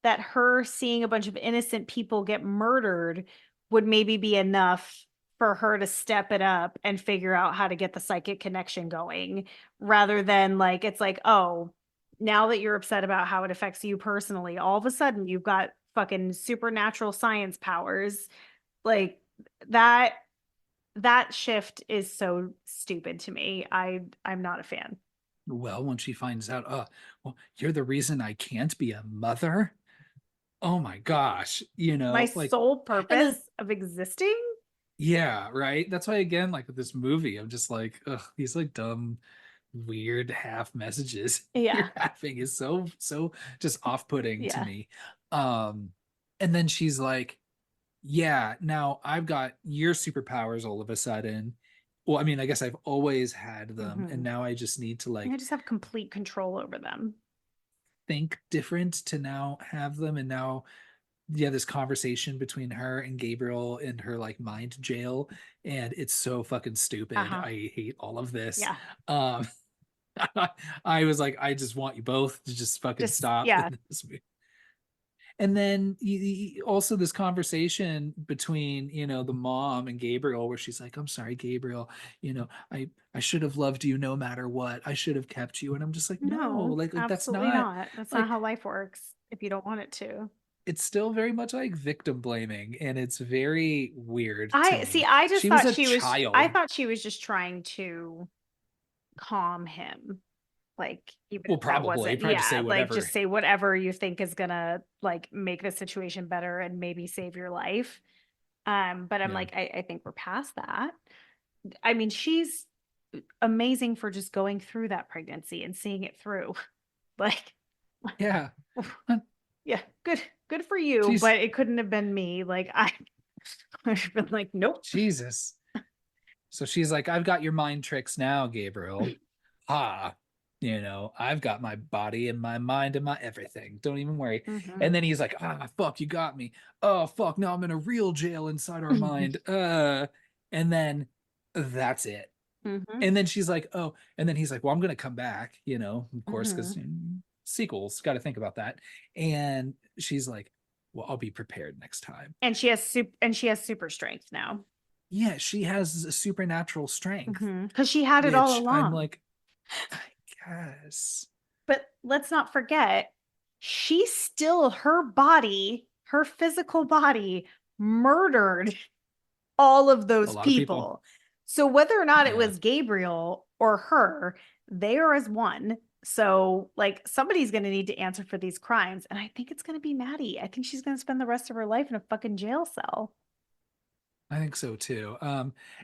that her seeing a bunch of innocent people get murdered would maybe be enough for her to step it up and figure out how to get the psychic connection going rather than like it's like, oh, now that you're upset about how it affects you personally, all of a sudden you've got fucking supernatural science powers. Like that that shift is so stupid to me. I'm not a fan. Well, when she finds out, well, you're the reason I can't be a mother. Oh my gosh, My like, sole and then purpose of existing? yeah, right. That's why again, like with this movie, I'm just like, ugh, these like dumb, weird half messages you're Yeah. having is so just off-putting to Yeah. me. Um, and then she's like, yeah, now I've got your superpowers all of a sudden. Well, I mean, I guess I've always had them, and Mhm. now I just need to I like just have complete control over them. think different to now have them. And now, yeah, this conversation between her and Gabriel in her like mind jail, and it's so fucking stupid. Uh-huh. I hate all of this. Yeah. Um, I was like, I just want you both to just fucking Just stop yeah. this. And then also this conversation between, the mom and Gabriel, where she's like, I'm sorry, Gabriel, I should have loved you no matter what. I should have kept you. And I'm just like, no, No, like that's absolutely not not. That's not like, how life works if you don't want it to. it's still very much like victim blaming, and it's very weird to I see, me. She was a I child. thought she was just trying to calm him. Like even Well, if that probably wasn't, tried to say yeah, like whatever. just say whatever you think is gonna like make the situation better and maybe save your life. But I'm Yeah. like, I think we're past that. I mean, she's amazing for just going through that pregnancy and seeing it through. Like, Yeah. yeah, good for you, She's but it couldn't have been me. Like I I've been like, nope. Jesus. So she's like, I've got your mind tricks now, Gabriel. Ha. I've got my body and my mind and my everything. Don't even worry. And Hmm. then he's like, fuck, you got me. Oh, fuck. Now I'm in a real jail inside our mind. And then that's it. Hmm. And then she's like, oh, and then he's like, well, I'm going to come back, of course, because Hmm. sequels, got to think about that. And she's like, well, I'll be prepared next time. And she has super strength now. Yeah, she has a supernatural strength, Because she had it all which I'm along. like, I guess. But let's not forget, she still, her body, her physical body, murdered all of A those lot of people. people. So whether or not it Yeah. was Gabriel or her, they are as one. So like somebody's going to need to answer for these crimes. And I think it's going to be Maddie. I think she's going to spend the rest of her life in a fucking jail cell. I think so too.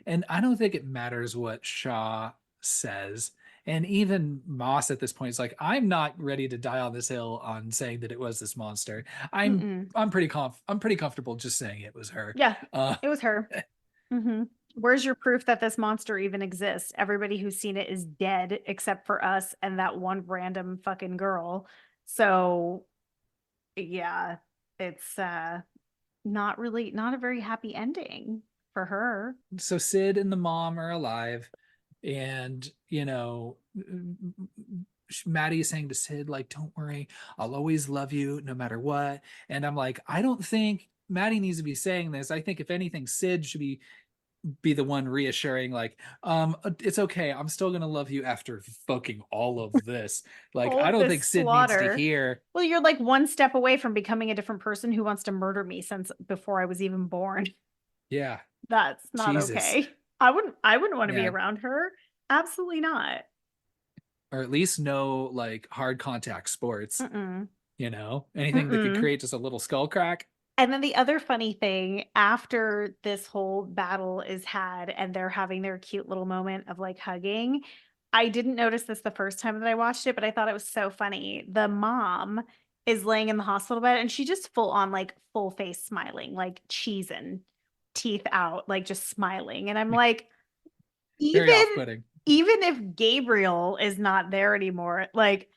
And I don't think it matters what Shaw says. And even Moss at this point is like, I'm not ready to die on this hill on saying that it was this monster. I'm Mm-mm. I'm pretty comfortable just saying it was her. Yeah, Uh it was her. Hmm. Where's your proof that this monster even exists? Everybody who's seen it is dead except for us and that one random fucking girl. So yeah, it's not a very happy ending for her. so Sid and the mom are alive, and Maddie is saying to Sid, like, don't worry, I'll always love you no matter what. And I'm like, I don't think Maddie needs to be saying this. I think if anything, Sid should be the one reassuring, like, it's okay, I'm still gonna love you after fucking all of this. Like, All I of don't this think Sid needs to slaughter. hear. Well, you're like one step away from becoming a different person who wants to murder me since before I was even born. Yeah, That's not Jesus. okay. I wouldn't want to be Yeah, around her. Absolutely not. or at least no like hard contact sports, Mm-mm. anything that could Mm-mm. create just a little skull crack. And then the other funny thing, after this whole battle is had and they're having their cute little moment of like hugging, I didn't notice this the first time that I watched it, but I thought it was so funny. The mom is laying in the hospital bed and she just full on like full face smiling, like cheesing, teeth out, like just smiling. And I'm like, Very even off-putting. even if Gabriel is not there anymore, like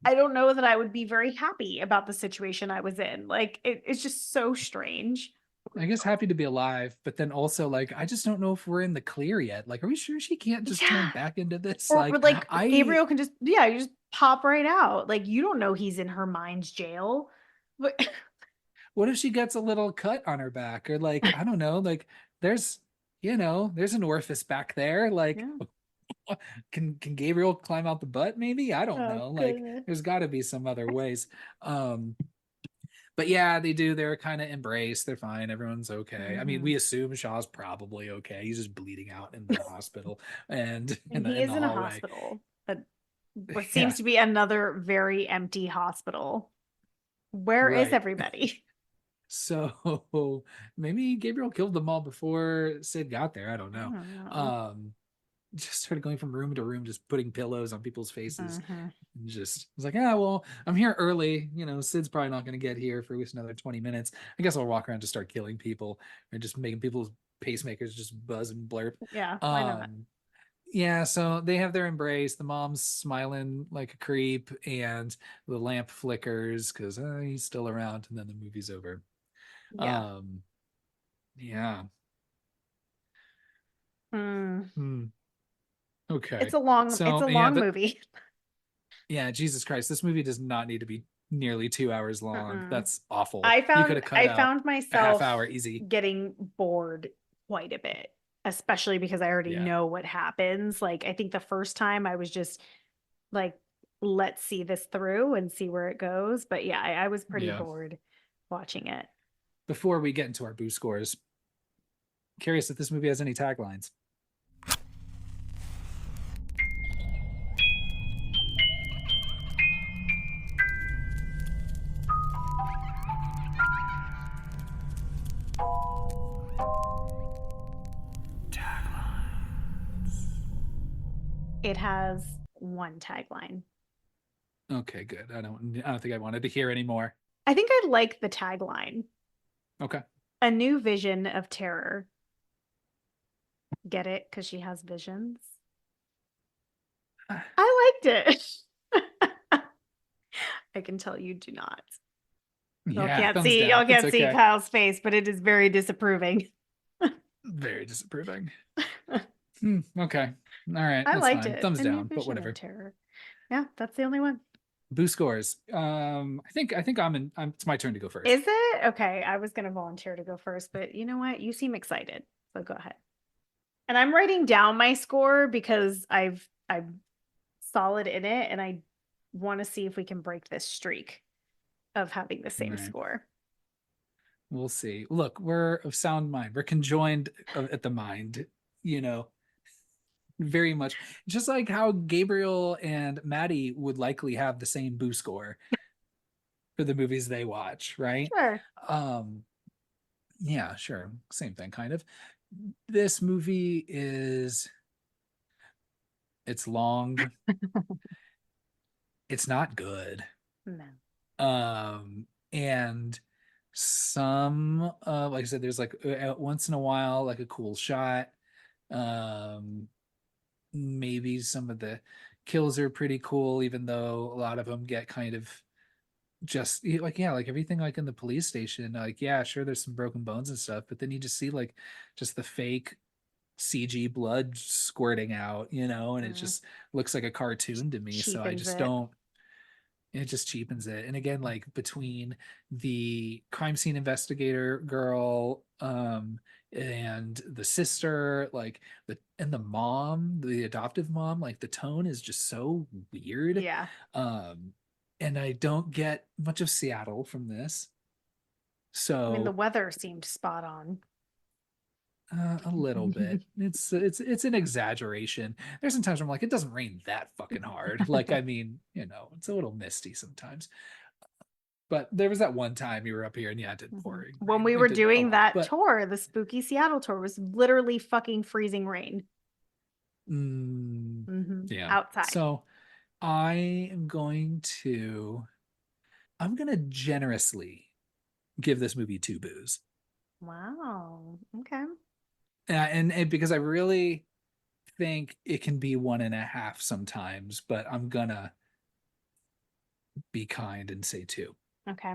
I don't know that I would be very happy about the situation I was in. Like it's just so strange. I guess happy to be alive, but then also like I just don't know if we're in the clear yet. Like, are we sure she can't just turn Yeah. back into this? Or Like, like I Gabriel can just, yeah, you just pop right out. Like you don't know he's in her mind's jail. But what if she gets a little cut on her back, or like, I don't know, like there's there's an orifice back there. Like, yeah. can Gabriel climb out the butt? Maybe, I don't Oh know. Like, goodness. there's got to be some other ways. Um, but yeah, they do. They're kind of embraced. They're fine. Everyone's okay. I mean, Hmm. we assume Shaw's probably okay. He's just bleeding out in the hospital and in And the he in is the in a hallway. hospital, but what Yeah, seems to be another very empty hospital. Where is right. everybody? So maybe Gabriel killed them all before Sid got there. I don't I know. don't know. Um, just started going from room to room, just putting pillows on people's faces. Hmm. And just was like, yeah, well, I'm here early. Sid's probably not going to get here for at least another 20 minutes. I guess I'll walk around to start killing people and just making people's pacemakers just buzz and blurp. Yeah, why not? Um, yeah, so they have their embrace. The mom's smiling like a creep, and the lamp flickers because he's still around, and then the movie's over. Yeah. Um, yeah. Mm. Hmm. It's Okay. a long it's So a yeah, long but movie. yeah, Jesus Christ, this movie does not need to be nearly 2 hours long. Mm-mm. That's awful. I You could found have cut I out found a half myself hour easy. getting bored quite a bit, especially because I already Yeah. know what happens. Like I think the first time I was just like, let's see this through and see where it goes. But yeah, I was pretty Yeah. bored watching it. Before we get into our boo scores, curious if this movie has any taglines. It has one tagline. Okay, good. I don't think I wanted to hear any more. I think I like the tagline. Okay. A new vision of terror. Get it? Because she has visions. I liked it. I can tell you do not. Y'all Yeah, can't thumbs see down. y'all It's can't see okay. Kyle's face, but it is very disapproving. Very disapproving. Okay. All right, I that's liked fine. it. Thumbs A new down, but vision of whatever. terror. Yeah, that's the only one. Boo scores. I think it's my turn to go first. Is it? Okay, I was gonna volunteer to go first, but you know what? You seem excited. So go ahead. And I'm writing down my score because I'm solid in it and I want to see if we can break this streak of having the All same right. score. We'll see. Look, we're of sound mind. We're conjoined at the mind, you know, very much. Just like how Gabriel and Maddie would likely have the same boo score for the movies they watch, right? Sure. Um, yeah, sure. Same thing, kind of. this movie is it's long. It's not good. No. And some like I said, there's like once in a while like a cool shot. Um Maybe some of the kills are pretty cool, even though a lot of them get kind of just like, yeah, like everything like in the police station, like, yeah, sure, there's some broken bones and stuff, but then you just see like just the fake CG blood squirting out, and it Mm. just looks like a cartoon to me. So I Cheapens just it. don't, it just cheapens it. And again, like between the crime scene investigator girl, and the sister, like the mom, the adoptive mom, like the tone is just so weird. Yeah. Um, and I don't get much of Seattle from this. I mean, the So weather seemed spot on. a little bit. It's an exaggeration. There's some times where I'm like, it doesn't rain that fucking hard. Like, I mean, it's a little misty sometimes. But there was that one time you were up here and yeah, it did Mhm. pouring When rain. we It were did a doing lot. that But tour, the spooky Seattle tour was literally fucking freezing rain. yeah. Outside. So I am going to I'm gonna generously give this movie two boos. Wow. Okay. And because I really think it can be one and a half sometimes, but I'm gonna be kind and say two. Okay.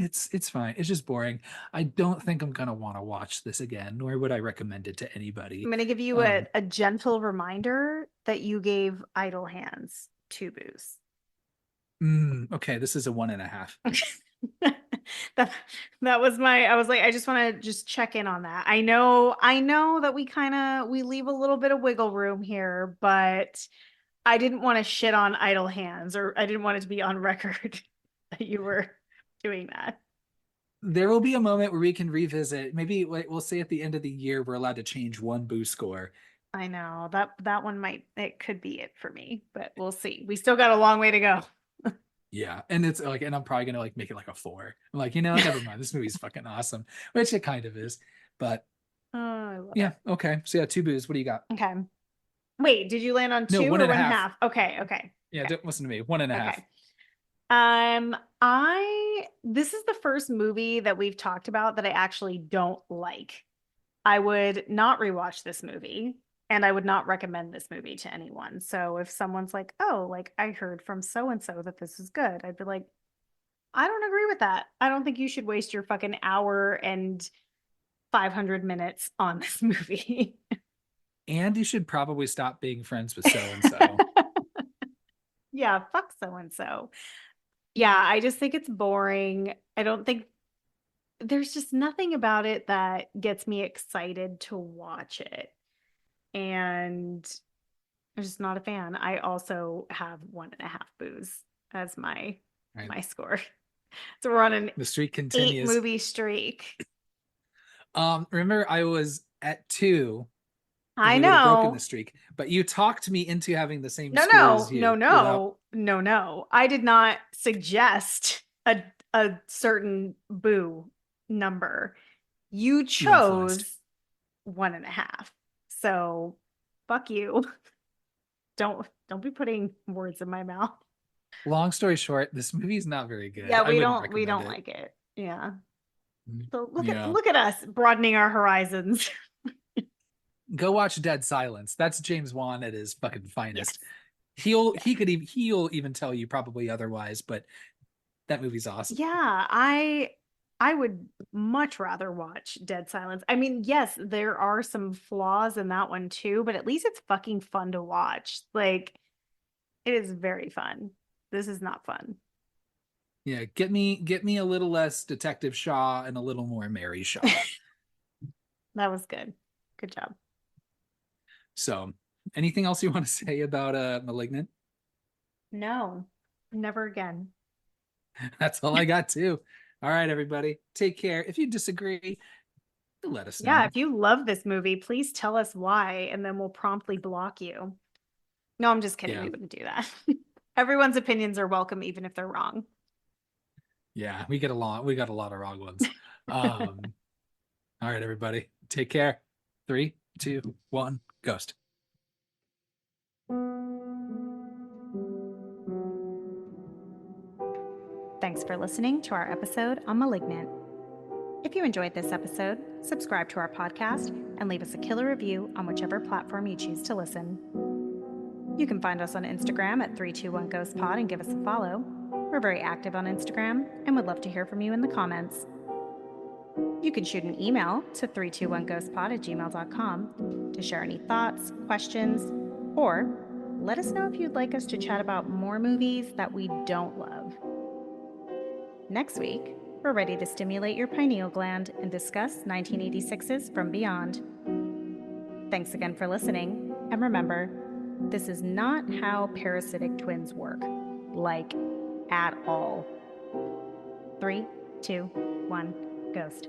It's fine. It's just boring. I don't think I'm gonna want to watch this again, nor would I recommend it to I'm anybody. going to give you Um, a gentle reminder that you gave Idle Hands two boos. okay, this is a one and a half. that that was my I was like I just want to just check in on that. I know that we leave a little bit of wiggle room here, but I didn't want to shit on Idle Hands, or I didn't want it to be on record that you were doing that. There will be a moment where we can revisit. Maybe like we'll say at the end of the year we're allowed to change one boo score. I know that one might it could be it for me, but we'll see. We still got a long way to go. Yeah, and it's like, and I'm probably gonna like make it like a four. I'm like, never mind. This movie's fucking awesome, which it kind of is. But Oh, I love yeah, it. okay. So yeah, two boos. What do you got? Okay. Wait, did you land on No, two one or and a one half. half? Okay, okay, Yeah, okay, don't listen to me. One and a half. okay. I this is the first movie that we've talked about that I actually don't like. I would not rewatch this movie and I would not recommend this movie to anyone. So if someone's like, "Oh, like I heard from so and so that this is good." I'd be like, "I don't agree with that. I don't think you should waste your fucking hour and 500 minutes on this movie." And you should probably stop being friends with so and so. Yeah, fuck so and so. Yeah, I just think it's boring. I don't think there's just nothing about it that gets me excited to watch it. And I'm just not a fan. I also have one and a half boos as Right. my score. So we're on an The streak eight continues. movie streak. Remember I was at two and I we would have broken the know. streak, but you talked me into having the same No, score as no, no, you without no, no, no. I did not suggest a certain boo number. You you influenced. chose one and a half. So fuck you. Don't be putting words in my mouth. Long story short, this movie is not very good. Yeah, I wouldn't we recommend don't it. like it. Yeah. So Yeah. look at us broadening our horizons. Go watch Dead Silence. That's James Wan at his fucking finest. Yes. Yes. He'll even tell you probably otherwise, but that movie's awesome. Yeah, I would much rather watch Dead Silence. I mean, yes, there are some flaws in that one too, but at least it's fucking fun to watch. Like it is very fun. This is not fun. Yeah, get me a little less Detective Shaw and a little more Mary Shaw. That was good. Good job. So, anything else you want to say about Malignant? No, never again. That's all I got too. All right, everybody. Take care. If you disagree, let us Yeah, know. if you love this movie, please tell us why, and then we'll promptly block you. No, I'm just kidding. Yeah. We wouldn't do that. Everyone's opinions are welcome, even if they're wrong. Yeah, we got a lot of wrong ones. All right, everybody. Take care. 3, 2, 1, ghost. Thanks for listening to our episode on Malignant. If you enjoyed this episode, subscribe to our podcast and leave us a killer review on whichever platform you choose to listen. You can find us on Instagram at 321GhostPod and give us a follow. We're very active on Instagram and would love to hear from you in the comments. You can shoot an email to 321ghostpod@gmail.com to share any thoughts, questions, or let us know if you'd like us to chat about more movies that we don't love. Next week, we're ready to stimulate your pineal gland and discuss 1986's From Beyond. Thanks again for listening, and remember, this is not how parasitic twins work. Like, at all. 3, 2, 1, ghost.